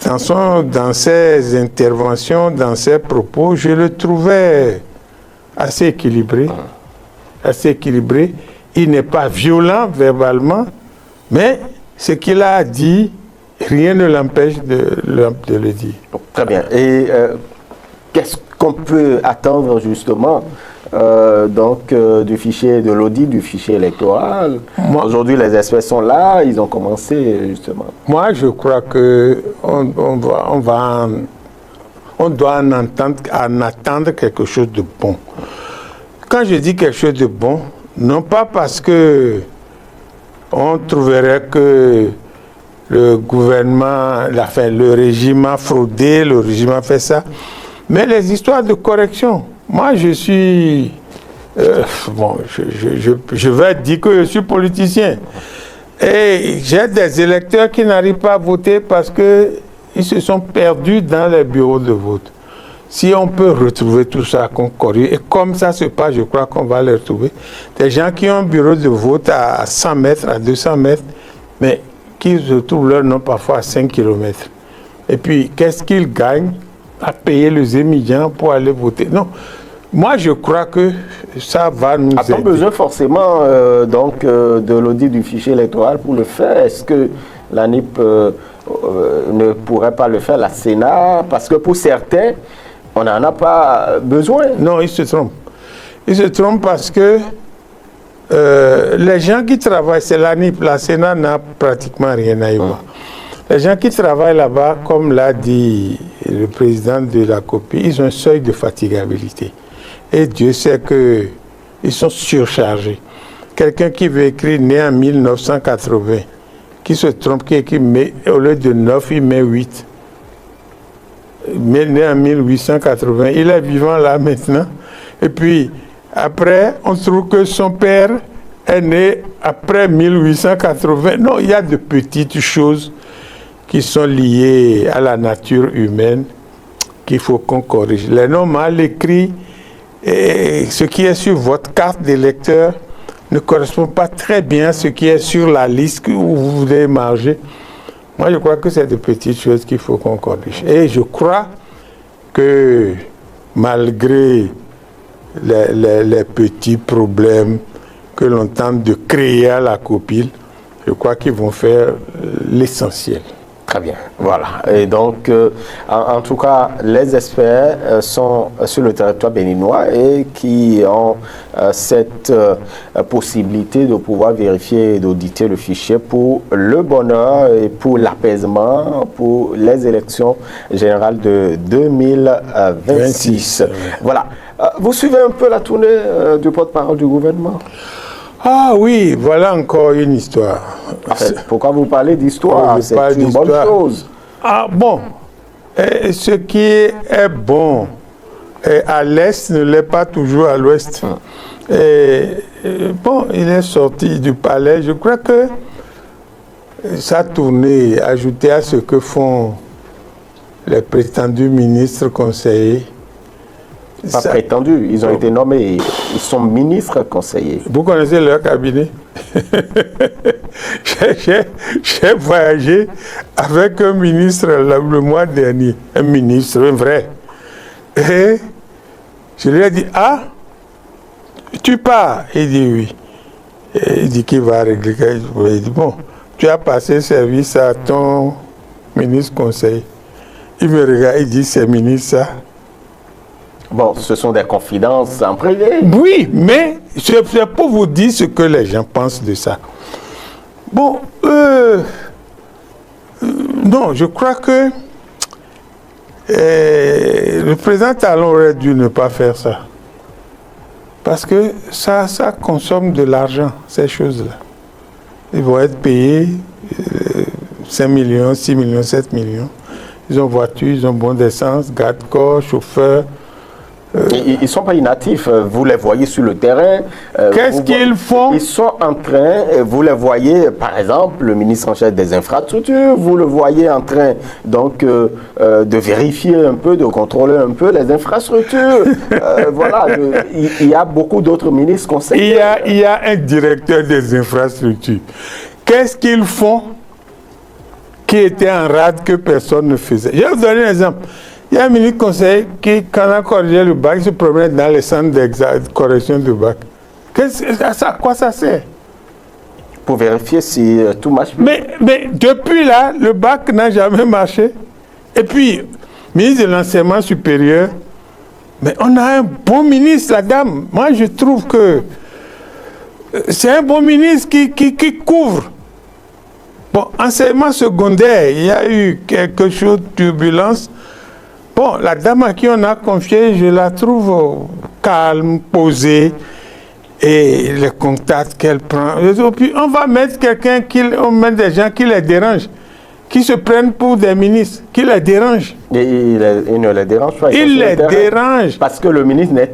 S3: dans ses interventions, dans ses propos, je le trouvais assez équilibré. Il n'est pas violent verbalement, mais ce qu'il a dit, rien ne l'empêche de le dire.
S2: Très bien. Et qu'est-ce qu'on peut attendre justement du fichier, de l'audit du fichier électoral? Aujourd'hui, les experts sont là, ils ont commencé justement.
S3: Moi, je crois qu'on doit en attendre quelque chose de bon. Quand je dis quelque chose de bon, non pas parce que on trouverait que le gouvernement, le régime a fraudé, le régime a fait ça. Mais les histoires de correction, moi je suis... je vais dire que je suis politicien. Et j'ai des électeurs qui n'arrivent pas à voter parce qu'ils se sont perdus dans les bureaux de vote. Si on peut retrouver tout ça, qu'on corrige, et comme ça se passe, je crois qu'on va les retrouver. Des gens qui ont un bureau de vote à 100 mètres, à 200 mètres, mais qui retrouvent leur nom parfois à 5 km. Et puis, qu'est-ce qu'ils gagnent à payer les étudiants pour aller voter? Non. Moi, je crois que ça va nous aider.
S2: A-t-on besoin forcément de l'audit du fichier électoral pour le faire? Est-ce que la NIP ne pourrait pas le faire, la Sénat? Parce que pour certains, on n'en a pas besoin.
S3: Non, ils se trompent. Ils se trompent parce que les gens qui travaillent, c'est la NIP, la Sénat n'a pratiquement rien à y voir. Les gens qui travaillent là-bas, comme l'a dit le président de la COPI, ils ont un seuil de fatigabilité. Et Dieu sait qu'ils sont surchargés. Quelqu'un qui veut écrire né en 1980, qui se trompe, qui met, au lieu de 9, il met 8. Mais né en 1880, il est vivant là maintenant. Et puis, après, on trouve que son père est né après 1880. Non, il y a de petites choses qui sont liées à la nature humaine qu'il faut qu'on corrige. Les noms mal écrits, et ce qui est sur votre carte d'électeur ne correspond pas très bien à ce qui est sur la liste où vous voulez marger. Moi, je crois que c'est de petites choses qu'il faut qu'on corrige. Et je crois que malgré les petits problèmes que l'on tente de créer à la COPIL, je crois qu'ils vont faire l'essentiel.
S2: Très bien, voilà. Et donc, en tout cas, les experts sont sur le territoire béninois et qui ont cette possibilité de pouvoir vérifier et d'auditer le fichier pour le bonheur et pour l'apaisement, pour les élections générales de 2026. Voilà. Vous suivez un peu la tournée du porte-parole du gouvernement?
S3: Ah oui, voilà encore une histoire.
S2: En fait, pourquoi vous parlez d'histoire? C'est une bonne chose.
S3: Ah bon, et ce qui est bon à l'Est ne l'est pas toujours à l'Ouest. Bon, il est sorti du palais. Je crois que sa tournée, ajoutée à ce que font les prétendus ministres conseillers,
S2: pas prétendus, ils ont été nommés, ils sont ministres conseillers.
S3: Vous connaissez leur cabinet? J'ai voyagé avec un ministre le mois dernier, un ministre, un vrai. Et je lui ai dit, ah, tu pars? Il dit oui. Et il dit qu'il va régler. Il dit, bon, tu as passé service à ton ministre conseiller. Il me regarde, il dit, c'est ministre ça.
S2: Bon, ce sont des confidences en privé.
S3: Oui, mais c'est pour vous dire ce que les gens pensent de ça. Bon, non, je crois que le président Talon aurait dû ne pas faire ça. Parce que ça consomme de l'argent, ces choses-là. Ils vont être payés 5 millions, 6 millions, 7 millions. Ils ont voiture, ils ont bon d'essence, garde-corps, chauffeur.
S2: Ils ne sont pas inactifs, vous les voyez sur le terrain.
S3: Qu'est-ce qu'ils font?
S2: Ils sont en train, vous les voyez, par exemple, le ministre en chef des infrastructures, vous le voyez en train donc de vérifier un peu, de contrôler un peu les infrastructures. Voilà, il y a beaucoup d'autres ministres conseillers.
S3: Il y a un directeur des infrastructures. Qu'est-ce qu'ils font qui était en rade que personne ne faisait? Je vais vous donner un exemple. Il y a un ministre conseiller qui, quand on a corrigé le bac, se promène dans les centres de correction du bac. À quoi ça sert?
S2: Pour vérifier si tout marche bien.
S3: Mais depuis là, le bac n'a jamais marché. Et puis, ministre de l'enseignement supérieur, mais on a un bon ministre, la dame. Moi, je trouve que c'est un bon ministre qui couvre. Bon, enseignement secondaire, il y a eu quelque chose de turbulence. Bon, la dame à qui on a confié, je la trouve calme, posée, et les contacts qu'elle prend. Et puis on va mettre on met des gens qui les dérangent. qui se prennent pour des ministres, qui les dérangent.
S2: Et il ne les dérange pas.
S3: Il les dérange.
S2: Parce que le ministre n'a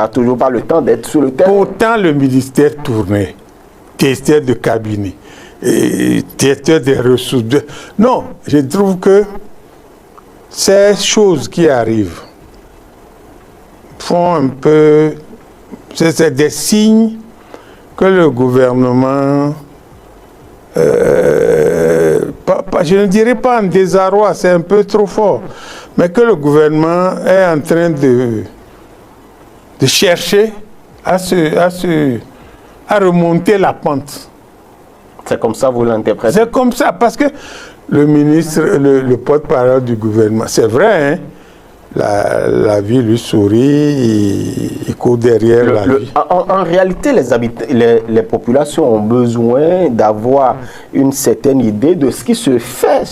S2: toujours pas le temps d'être sur le terrain.
S3: Pourtant, le ministère tournait. Directeur de cabinet, directeur des ressources. Non, je trouve que ces choses qui arrivent font un peu... C'est des signes que le gouvernement... je ne dirais pas en désarroi, c'est un peu trop fort, mais que le gouvernement est en train de chercher à remonter la pente.
S2: C'est comme ça vous l'interprétez?
S3: C'est comme ça, parce que le ministre, le porte-parole du gouvernement, c'est vrai, hein, la vie lui sourit, il court derrière la vie.
S2: En réalité, les populations ont besoin d'avoir une certaine idée de ce qui se fait,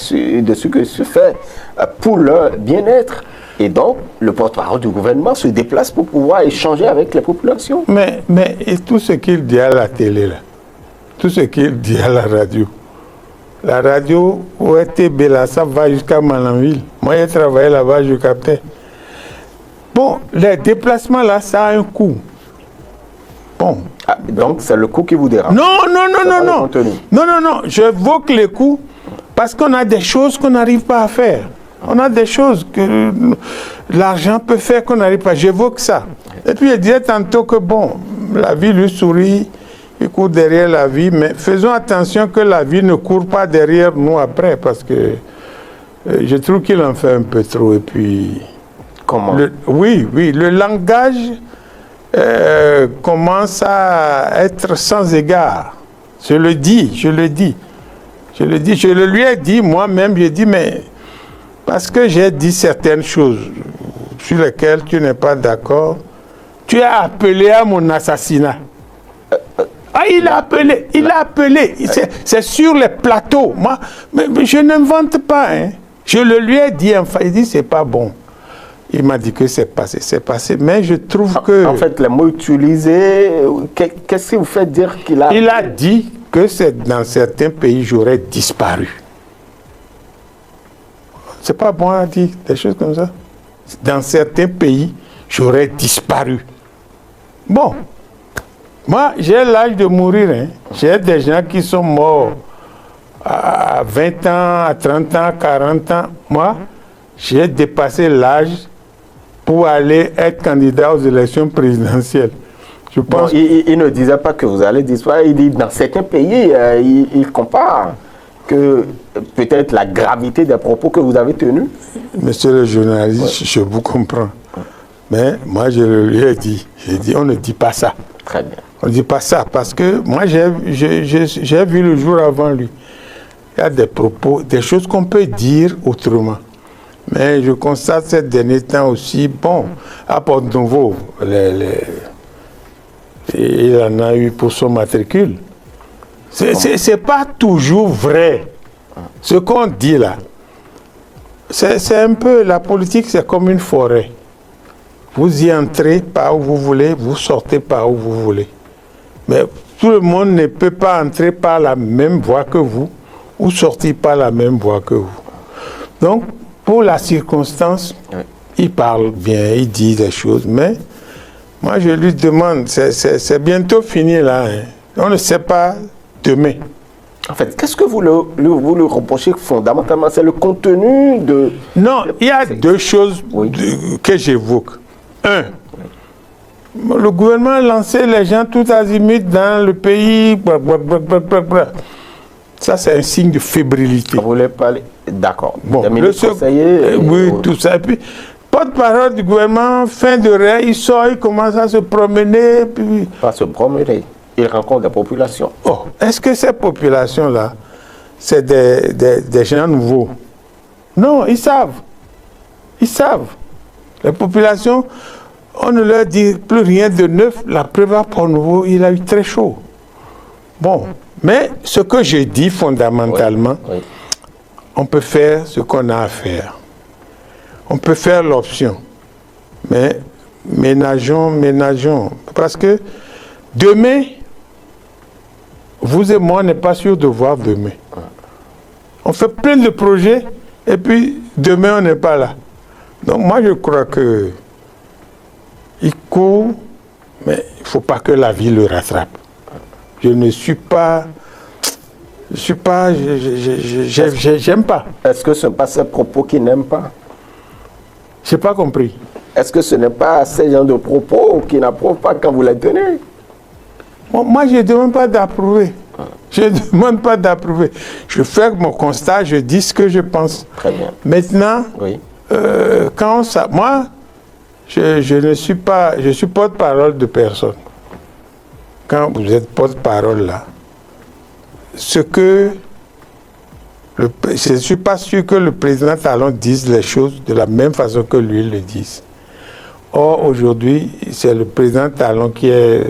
S2: pour leur bien-être. Et donc, le porte-parole du gouvernement se déplace pour pouvoir échanger avec les populations.
S3: Mais et tout ce qu'il dit à la télé, là, tout ce qu'il dit à la radio, ORTB, là, ça va jusqu'à Malanville. Moi, j'ai travaillé là-bas, je captais. Bon, les déplacements, là, ça a un coût. Bon.
S2: Ah, donc, c'est le coût qui vous dérange?
S3: Non. Non, j'évoque les coûts parce qu'on a des choses qu'on n'arrive pas à faire. On a des choses que l'argent peut faire qu'on n'arrive pas. J'évoque ça. Et puis, je disais tantôt que, bon, la vie lui sourit, il court derrière la vie, mais faisons attention que la vie ne court pas derrière nous après, parce que je trouve qu'il en fait un peu trop. Et puis...
S2: Comment?
S3: Oui, le langage commence à être sans égard. Je le dis. Je le lui ai dit, moi-même, j'ai dit, mais parce que j'ai dit certaines choses sur lesquelles tu n'es pas d'accord, tu as appelé à mon assassinat. Ah, il a appelé. C'est sur les plateaux. Moi, mais je n'invente pas. Hein. Je le lui ai dit, enfin, il dit, c'est pas bon. Il m'a dit que c'est passé. Mais je trouve que...
S2: En fait, les mots utilisés, qu'est-ce qui vous fait dire qu'il a...
S3: Il a dit que dans certains pays, j'aurais disparu. C'est pas bon à dire des choses comme ça. Dans certains pays, j'aurais disparu. Bon, moi, j'ai l'âge de mourir. Hein. J'ai des gens qui sont morts à 20 ans, à 30 ans, à 40 ans. Moi, j'ai dépassé l'âge pour aller être candidat aux élections présidentielles. Je pense...
S2: Bon, il ne disait pas que vous allez disparaître. Il dit dans certains pays, il compare que peut-être la gravité des propos que vous avez tenus.
S3: Monsieur le journaliste, je vous comprends. Mais moi, je lui ai dit, on ne dit pas ça.
S2: Très bien.
S3: On ne dit pas ça parce que moi, j'ai vu le jour avant lui. Il y a des propos, des choses qu'on peut dire autrement. Mais je constate ces derniers temps aussi, bon, à Porto-Novo, il en a eu pour son matricule. C'est pas toujours vrai. Ce qu'on dit là, c'est un peu, la politique, c'est comme une forêt. Vous y entrez par où vous voulez, vous sortez par où vous voulez. Mais tout le monde ne peut pas entrer par la même voie que vous ou sortir par la même voie que vous. Donc, pour la circonstance, oui, il parle bien, il dit des choses, mais moi je lui demande, c'est bientôt fini là, hein. On ne sait pas demain.
S2: En fait, qu'est-ce que vous le reprochez fondamentalement? C'est le contenu de...
S3: Non, il y a deux choses, oui, que j'évoque. Un, le gouvernement a lancé les gens tout azimuts dans le pays. Ça, c'est un signe de fébrilité.
S2: Vous voulez parler? D'accord.
S3: Bon, oui, tout ça. Et puis, porte-parole du gouvernement, fin de rêve, il sort, il commence à se promener. Puis...
S2: Pas se promener. Il rencontre des populations.
S3: Oh, est-ce que ces populations-là, c'est des gens nouveaux? Non, ils savent. Ils savent. Les populations, on ne leur dit plus rien de neuf. La preuve à Porto-Novo, il a eu très chaud. Bon, mais ce que je dis fondamentalement, oui, oui, on peut faire ce qu'on a à faire. On peut faire l'option. Mais ménageons. Parce que demain, vous et moi, on n'est pas sûr de voir demain. On fait plein de projets et puis demain on n'est pas là. Donc moi je crois que il court, mais il ne faut pas que la vie le rattrape. J'aime pas.
S2: Est-ce que ce n'est pas ces propos qu'il n'aime pas?
S3: Je n'ai pas compris.
S2: Est-ce que ce n'est pas ces gens de propos qui n'approuvent pas quand vous les tenez?
S3: Moi, je ne demande pas d'approuver. Je ne demande pas d'approuver. Je fais mon constat, je dis ce que je pense.
S2: Très bien.
S3: Maintenant,
S2: Oui.
S3: quand ça... Moi, je ne suis pas... Je suis porte-parole de personne. Quand vous êtes porte-parole là, je ne suis pas sûr que le président Talon dise les choses de la même façon que lui le dise. Or, aujourd'hui, c'est le président Talon qui est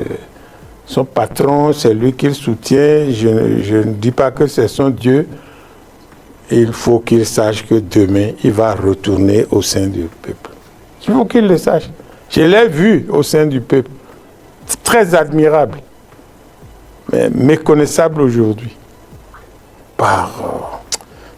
S3: son patron, c'est lui qui le soutient. Je ne dis pas que c'est son Dieu. Il faut qu'il sache que demain, il va retourner au sein du peuple. Il faut qu'il le sache. Je l'ai vu au sein du peuple. Très admirable. Mais méconnaissable aujourd'hui.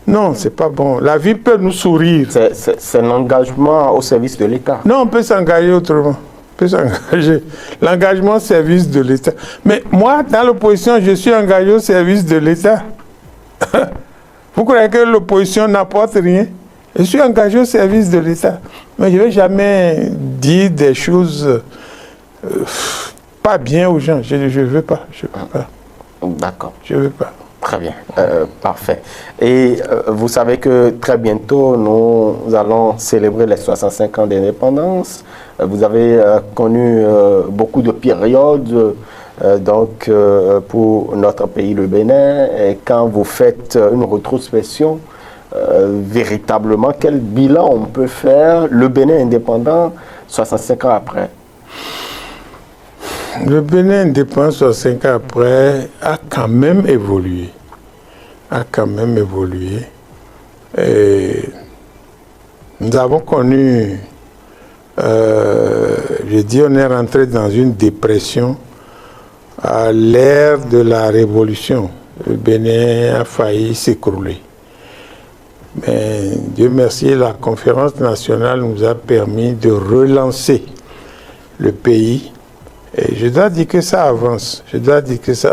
S3: Non, c'est pas bon. La vie peut nous sourire.
S2: C'est un engagement au service de l'État.
S3: Non, on peut s'engager autrement. On peut s'engager. L'engagement au service de l'État. Mais moi, dans l'opposition, je suis engagé au service de l'État. Vous croyez que l'opposition n'apporte rien? Je suis engagé au service de l'État. Mais je ne vais jamais dire des choses pas bien aux gens. Je ne veux pas. Je ne veux pas.
S2: D'accord.
S3: Je ne veux pas.
S2: Très bien, parfait. Et vous savez que très bientôt, nous allons célébrer les 65 ans d'indépendance. Vous avez connu beaucoup de périodes pour notre pays, le Bénin. Et quand vous faites une rétrospection, véritablement, quel bilan on peut faire, le Bénin indépendant 65 ans après?
S3: Le Bénin indépendant 65 ans après a quand même évolué. Et nous avons connu, on est rentré dans une dépression à l'ère de la révolution. Le Bénin a failli s'écrouler. Mais Dieu merci, la conférence nationale nous a permis de relancer le pays. Et je dois dire que ça avance.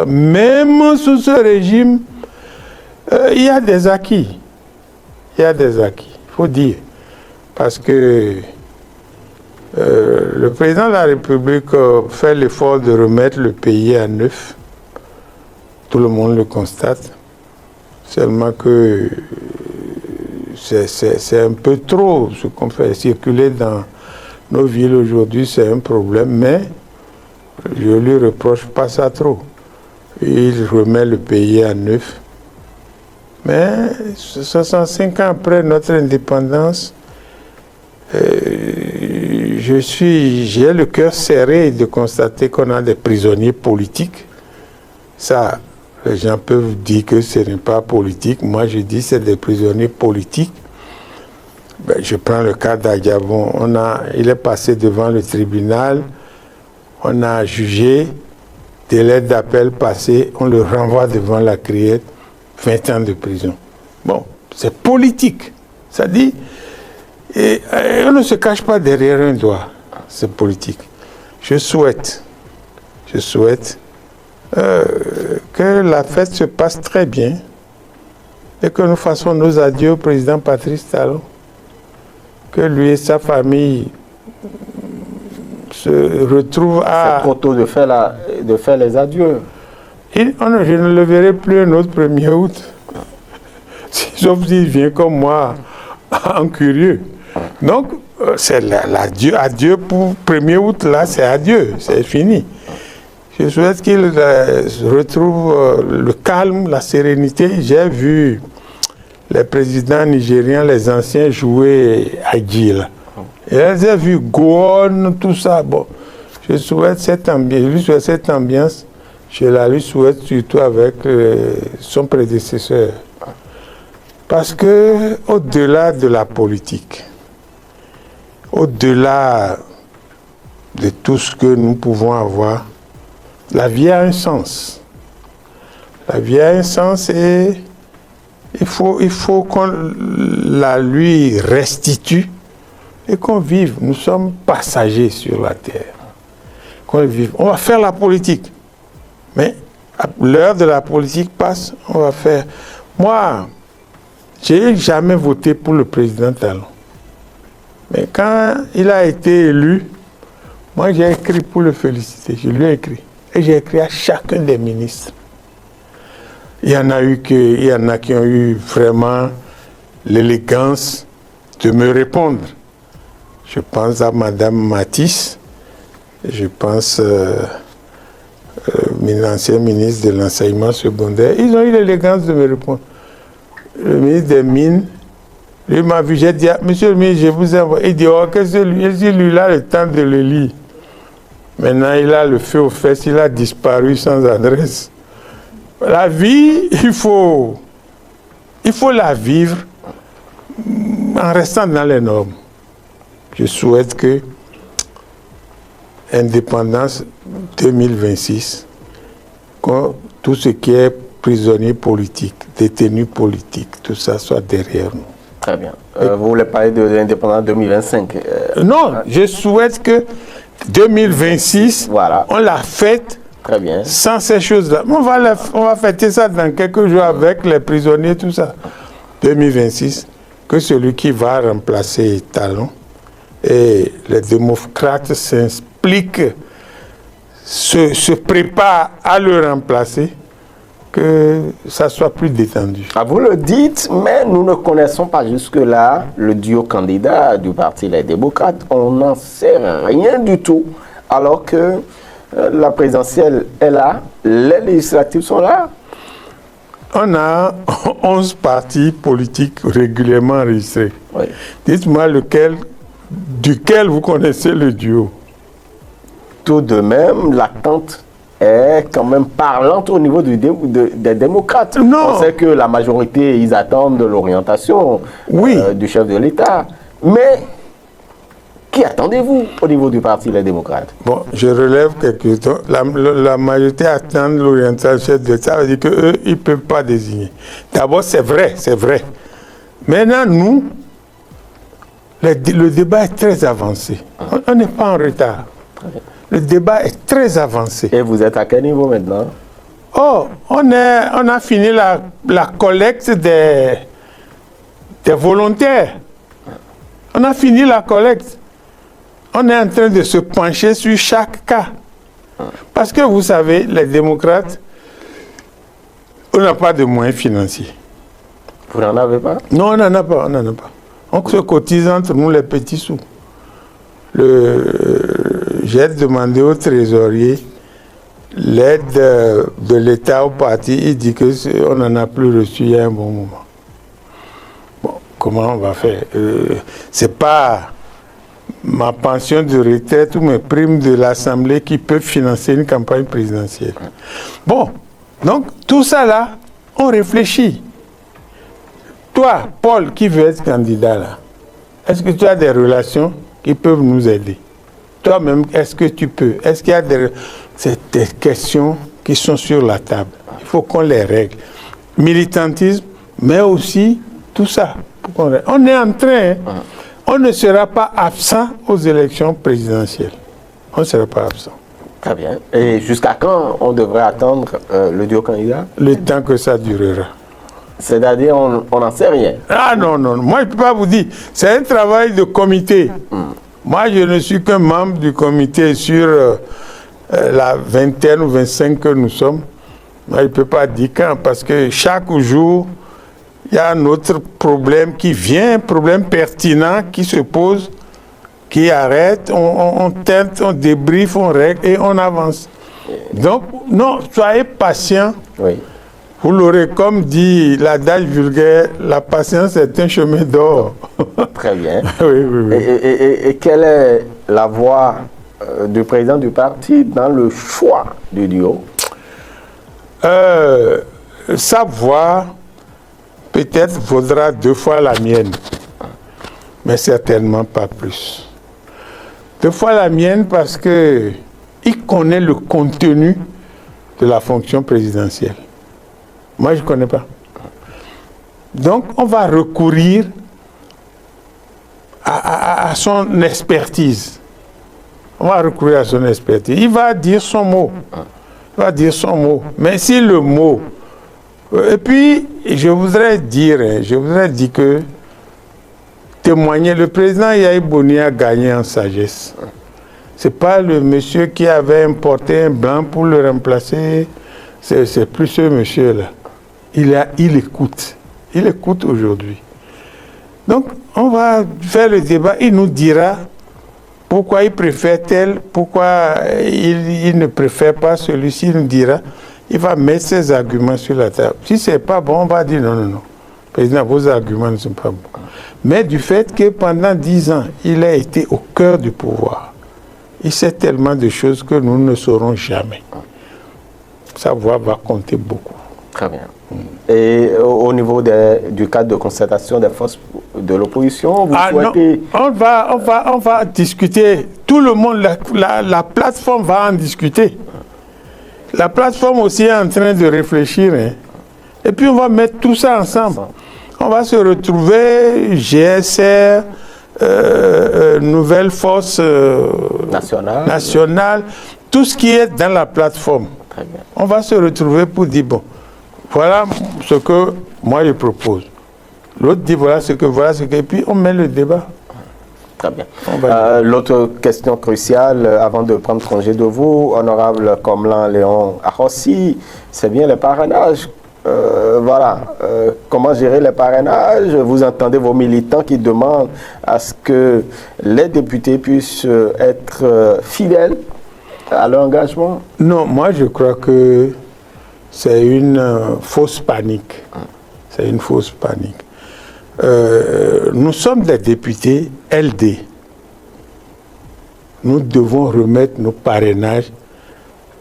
S3: Même sous ce régime, il y a des acquis. Il faut dire. Parce que le président de la République fait l'effort de remettre le pays à neuf. Tout le monde le constate. Seulement que c'est un peu trop ce qu'on fait circuler dans nos villes aujourd'hui, c'est un problème, mais je ne lui reproche pas ça trop. Il remet le pays à neuf. Mais 65 ans après notre indépendance, j'ai le cœur serré de constater qu'on a des prisonniers politiques. Ça, les gens peuvent dire que ce n'est pas politique. Moi, je dis que c'est des prisonniers politiques. Ben, je prends le cas d'Adiabon. Il est passé devant le tribunal. On a jugé, délai d'appel passé, on le renvoie devant la criette, 20 ans de prison. Bon, c'est politique. Ça dit, et on ne se cache pas derrière un doigt. C'est politique. Je souhaite que la fête se passe très bien et que nous fassions nos adieux au président Patrice Talon. Que lui et sa famille se retrouvent à...
S2: C'est trop tôt de faire les adieux.
S3: Je ne le verrai plus un autre 1er août. Sauf s'il vient comme moi, en curieux. Donc, c'est l'adieu. Adieu pour 1er août, là, c'est adieu. C'est fini. Je souhaite qu'il retrouve le calme, la sérénité. J'ai vu les présidents nigériens, les anciens, jouer à Gila. Et j'ai vu Gowon, tout ça. Bon, je souhaite cette ambiance. Je la lui souhaite surtout avec son prédécesseur. Parce que au-delà de la politique, au-delà de tout ce que nous pouvons avoir, la vie a un sens. La vie a un sens et Il faut qu'on la lui restitue et qu'on vive. Nous sommes passagers sur la terre. Qu'on vive. On va faire la politique. Mais l'heure de la politique passe, on va faire. Moi, je n'ai jamais voté pour le président Talon. Mais quand il a été élu, moi j'ai écrit pour le féliciter. Je lui ai écrit. Et j'ai écrit à chacun des ministres. Il y en a qui ont eu vraiment l'élégance de me répondre. Je pense à Madame Matisse, je pense l'ancien ministre de l'enseignement secondaire. Ils ont eu l'élégance de me répondre. Le ministre des Mines, lui m'a vu, j'ai dit, monsieur le ministre, je vous envoie. Il dit, oh, qu'est-ce que lui? Il dit, lui, a le temps de le lire. Maintenant, il a le feu aux fesses, il a disparu sans adresse. La vie, il faut la vivre en restant dans les normes. Je souhaite que indépendance 2026, tout ce qui est prisonnier politique, détenu politique, tout ça soit derrière nous.
S2: Très bien. Vous voulez parler de l'indépendance 2025
S3: Non, je souhaite que 2026,
S2: voilà.
S3: On la fête.
S2: Très bien.
S3: Sans ces choses-là. On va fêter ça dans quelques jours avec les prisonniers, tout ça. 2026, que celui qui va remplacer Talon et les démocrates s'impliquent, se préparent à le remplacer, que ça soit plus détendu.
S2: Ah, vous le dites, mais nous ne connaissons pas jusque-là le duo candidat du Parti Les Démocrates. On n'en sait rien du tout, alors que la présidentielle est là, les législatives sont là.
S3: On a 11 partis politiques régulièrement enregistrés.
S2: Oui.
S3: Dites-moi duquel vous connaissez le duo.
S2: Tout de même, l'attente est quand même parlante au niveau des démocrates.
S3: Non.
S2: On sait que la majorité, ils attendent de l'orientation du chef de l'État. Mais qui attendez-vous au niveau du Parti Les Démocrates?
S3: Bon, je relève quelque chose. La majorité attend l'orientation du chef de l'État, ça veut dire qu'eux, ils ne peuvent pas désigner. D'abord, c'est vrai. Maintenant, nous, le débat est très avancé. On n'est pas en retard. Le débat est très avancé.
S2: Et vous êtes à quel niveau maintenant?
S3: Oh, on a fini la collecte des volontaires. On a fini la collecte. On est en train de se pencher sur chaque cas. Parce que vous savez, les démocrates, on n'a pas de moyens financiers.
S2: Vous n'en avez pas?
S3: Non, on n'en a pas. On se cotise entre nous les petits sous. J'ai demandé au trésorier l'aide de l'État au parti. Il dit qu'on n'en a plus reçu il y a un bon moment. Bon, comment on va faire? C'est pas ma pension de retraite ou mes primes de l'Assemblée qui peuvent financer une campagne présidentielle. Bon, donc tout ça là, on réfléchit. Toi, Paul, qui veut être candidat là, est-ce que tu as des relations qui peuvent nous aider? Toi-même, est-ce que tu peux? Est-ce qu'il y a des questions qui sont sur la table? Il faut qu'on les règle. Militantisme, mais aussi tout ça. On est en train... On ne sera pas absent aux élections présidentielles. On ne sera pas absent.
S2: Très bien. Et jusqu'à quand on devrait attendre le duo candidat?
S3: Le temps que ça durera.
S2: C'est-à-dire, on n'en sait rien.
S3: Ah non, moi je ne peux pas vous dire. C'est un travail de comité. Moi je ne suis qu'un membre du comité sur la vingtaine ou 25 que nous sommes. Moi je ne peux pas dire quand, parce que chaque jour, il y a un autre problème qui vient, un problème pertinent qui se pose, qui arrête, on tente, on débriefe, on règle et on avance. Donc, non, soyez patient.
S2: Oui.
S3: Vous l'aurez, comme dit l'adage vulgaire, la patience est un chemin d'or.
S2: Très bien.
S3: Oui.
S2: Et quelle est la voix du président du parti dans le choix du duo?
S3: Sa voix peut-être vaudra 2 fois la mienne, mais certainement pas plus. 2 fois la mienne parce que il connaît le contenu de la fonction présidentielle. Moi, je ne connais pas. Donc, on va recourir à son expertise. On va recourir à son expertise. Il va dire son mot. Il va dire son mot. Mais si le mot... Et puis, je voudrais dire que témoigner, le président Yahi Boni a gagné en sagesse. Ce n'est pas le monsieur qui avait importé un blanc pour le remplacer. C'est plus ce monsieur-là. Il écoute. Il écoute aujourd'hui. Donc, on va faire le débat. Il nous dira pourquoi il préfère tel, pourquoi il ne préfère pas celui-ci. Il nous dira. Il va mettre ses arguments sur la table. Si ce n'est pas bon, on va dire non, non, non. Président, vos arguments ne sont pas bons. Mais du fait que pendant 10 ans, il a été au cœur du pouvoir, il sait tellement de choses que nous ne saurons jamais. Sa voix va compter beaucoup.
S2: Très bien. Et au niveau du cadre de constatation des forces de l'opposition, vous souhaitez...
S3: Non. On va discuter. Tout le monde, la plateforme va en discuter. La plateforme aussi est en train de réfléchir. Hein. Et puis on va mettre tout ça ensemble. On va se retrouver, GSR, Nouvelle Force nationale, tout ce qui est dans la plateforme.
S2: Très bien.
S3: On va se retrouver pour dire, bon, voilà ce que moi je propose. L'autre dit, voilà ce que, et puis on met le débat.
S2: Très bien. L'autre question cruciale, avant de prendre congé de vous, honorable Komlan Léon Arossi, c'est bien le parrainage. Comment gérer les parrainages? Vous entendez vos militants qui demandent à ce que les députés puissent être fidèles à leur engagement?
S3: Non, moi je crois que c'est une fausse panique. C'est une fausse panique. Nous sommes des députés LD. Nous devons remettre nos parrainages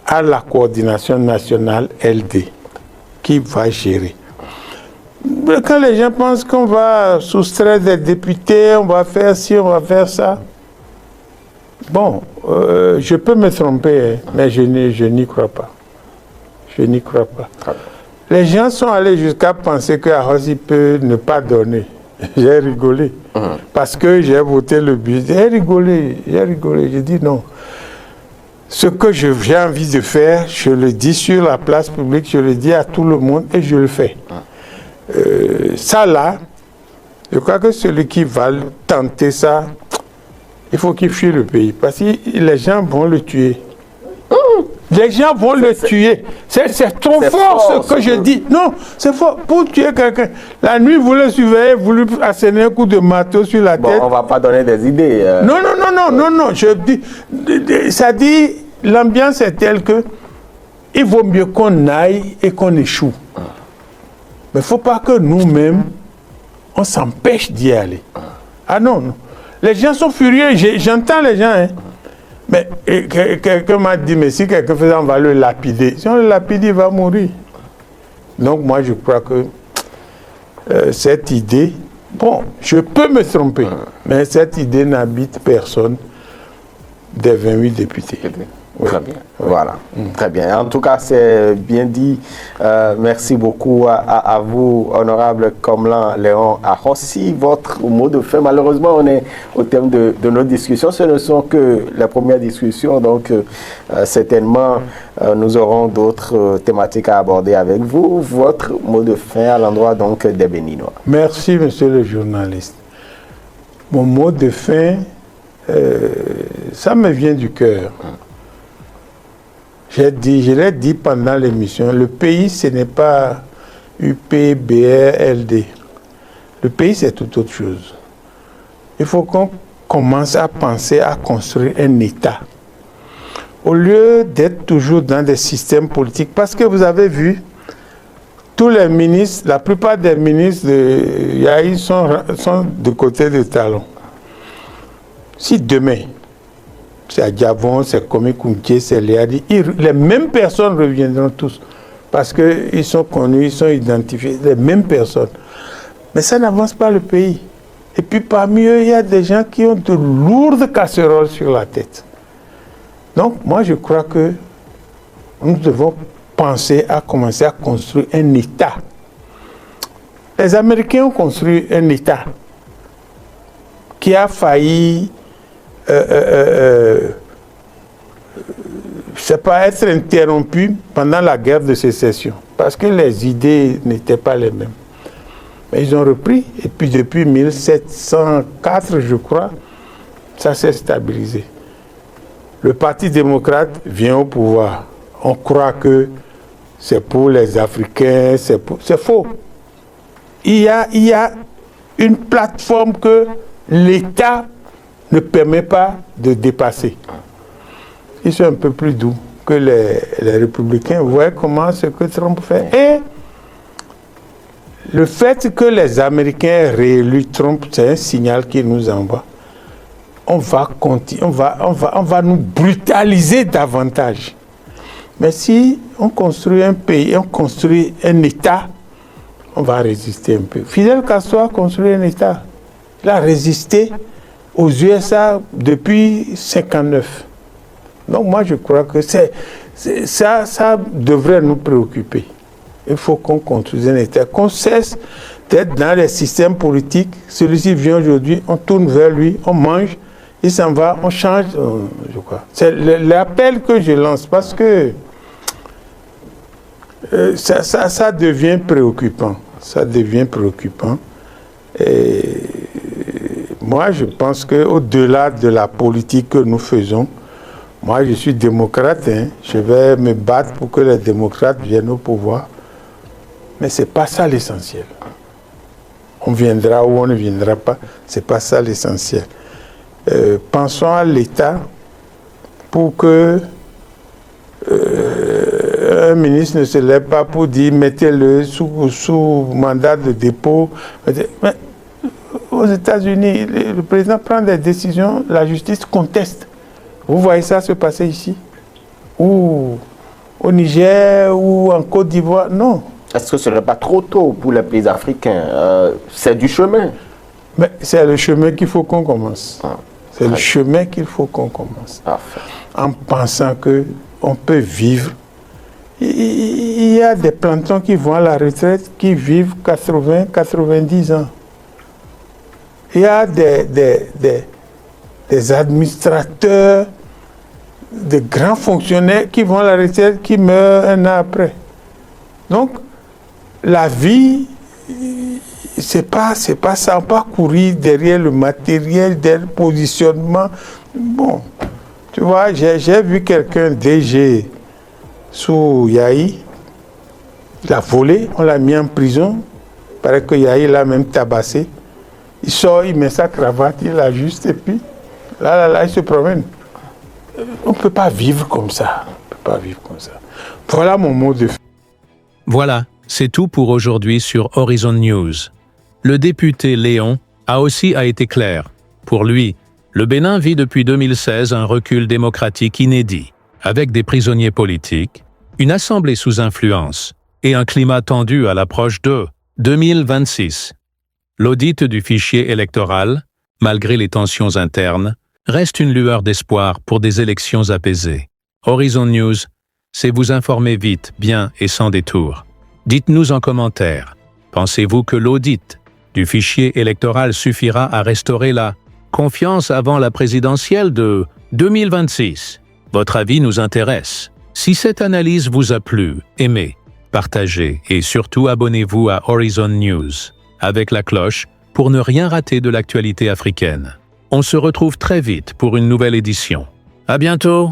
S3: à la coordination nationale LD qui va gérer. Quand les gens pensent qu'on va soustraire des députés, on va faire ci, on va faire ça. Bon, je peux me tromper, hein, mais je n'y crois pas. Je n'y crois pas. Les gens sont allés jusqu'à penser que Arossi peut ne pas donner. J'ai rigolé. Parce que j'ai voté le budget. J'ai rigolé. J'ai dit non. Ce que j'ai envie de faire, je le dis sur la place publique, je le dis à tout le monde et je le fais. Ça là, je crois que celui qui va tenter ça, il faut qu'il fuit le pays. Parce que les gens vont le tuer. Les gens vont le tuer. C'est trop fort ce que je dis. Non, c'est fort. Pour tuer quelqu'un. La nuit, vous le surveillez, vous lui assénez un coup de marteau sur la tête.
S2: On ne va pas donner des idées.
S3: Non. Je dis, ça dit, l'ambiance est telle que il vaut mieux qu'on aille et qu'on échoue. Mais il ne faut pas que nous-mêmes, on s'empêche d'y aller. Ah non. Les gens sont furieux. J'entends les gens, hein. Mais quelqu'un m'a dit, mais si quelqu'un faisait, on va le lapider. Si on le lapide, il va mourir. Donc moi, je crois que cette idée, bon, je peux me tromper, mais cette idée n'habite personne des 28 députés.
S2: Très bien. Voilà. Très bien. En tout cas, c'est bien dit. Merci beaucoup à vous, honorable Komlan Léon Arossi. Votre mot de fin, malheureusement, on est au terme de nos discussions. Ce ne sont que les premières discussions, donc certainement, nous aurons d'autres thématiques à aborder avec vous. Votre mot de fin à l'endroit donc des Béninois.
S3: Merci, monsieur le journaliste. Mon mot de fin, ça me vient du cœur. Je l'ai dit pendant l'émission, le pays, ce n'est pas UPBRLD. Le pays, c'est tout autre chose. Il faut qu'on commence à penser à construire un État. Au lieu d'être toujours dans des systèmes politiques, parce que vous avez vu, tous les ministres, la plupart des ministres de Yahi sont de côté de Talon. Si demain, c'est Adjavon, c'est Komi Kounké, c'est Léadi, les mêmes personnes reviendront tous. Parce qu'ils sont connus, ils sont identifiés, les mêmes personnes. Mais ça n'avance pas le pays. Et puis parmi eux, il y a des gens qui ont de lourdes casseroles sur la tête. Donc moi je crois que nous devons penser à commencer à construire un État. Les Américains ont construit un État qui a failli être interrompu pendant la guerre de sécession, parce que les idées n'étaient pas les mêmes. Mais ils ont repris, et puis depuis 1704, je crois, ça s'est stabilisé. Le Parti démocrate vient au pouvoir. On croit que c'est pour les Africains, c'est faux. Il y a une plateforme que l'État ne permet pas de dépasser. Ils sont un peu plus doux que les républicains. Vous voyez comment ce que Trump fait. Et le fait que les Américains aient réélu Trump, c'est un signal qu'ils nous envoient. On va nous brutaliser davantage. Mais si on construit un pays, on construit un État, on va résister un peu. Fidel Castro a construit un État. Il a résisté aux USA depuis 1959. Donc moi je crois que ça devrait nous préoccuper. Il faut qu'on construise un État, qu'on cesse d'être dans les systèmes politiques. Celui-ci vient aujourd'hui, on tourne vers lui, on mange, il s'en va, on change, je crois. C'est l'appel que je lance parce que ça devient préoccupant. Ça devient préoccupant. Et moi, je pense qu'au-delà de la politique que nous faisons, moi, je suis démocrate, je vais me battre pour que les démocrates viennent au pouvoir. Mais ce n'est pas ça l'essentiel. On viendra ou on ne viendra pas, ce n'est pas ça l'essentiel. Pensons à l'État pour que un ministre ne se lève pas pour dire mettez-le sous mandat de dépôt. Mais aux États-Unis, le président prend des décisions, la justice conteste. Vous voyez ça se passer ici? Ou au Niger, ou en Côte d'Ivoire? Non.
S2: Est-ce que ce n'est pas trop tôt pour les pays africains? C'est du chemin.
S3: Mais c'est le chemin qu'il faut qu'on commence. C'est le chemin qu'il faut qu'on commence. En pensant qu'on peut vivre. Il y a des plantons qui vont à la retraite, qui vivent 80, 90 ans. Il y a des administrateurs, des grands fonctionnaires qui vont à la retraite, qui meurent un an après. Donc, la vie, c'est pas ça, on va pas courir derrière le matériel, derrière le positionnement. Bon, tu vois, j'ai vu quelqu'un DG sous Yahi, il a volé, on l'a mis en prison, il paraît que Yahi l'a même tabassé. Il sort, il met sa cravate, il l'ajuste et puis là, il se promène. On ne peut pas vivre comme ça. On peut pas vivre comme ça. Voilà mon mot de fin.
S1: Voilà, c'est tout pour aujourd'hui sur Horizon News. Le député Léon a été clair. Pour lui, le Bénin vit depuis 2016 un recul démocratique inédit, avec des prisonniers politiques, une assemblée sous influence et un climat tendu à l'approche de 2026. L'audit du fichier électoral, malgré les tensions internes, reste une lueur d'espoir pour des élections apaisées. Horizon News, c'est vous informer vite, bien et sans détour. Dites-nous en commentaire, pensez-vous que l'audit du fichier électoral suffira à restaurer la confiance avant la présidentielle de 2026? Votre avis nous intéresse. Si cette analyse vous a plu, aimez, partagez et surtout abonnez-vous à Horizon News avec la cloche pour ne rien rater de l'actualité africaine. On se retrouve très vite pour une nouvelle édition. À bientôt!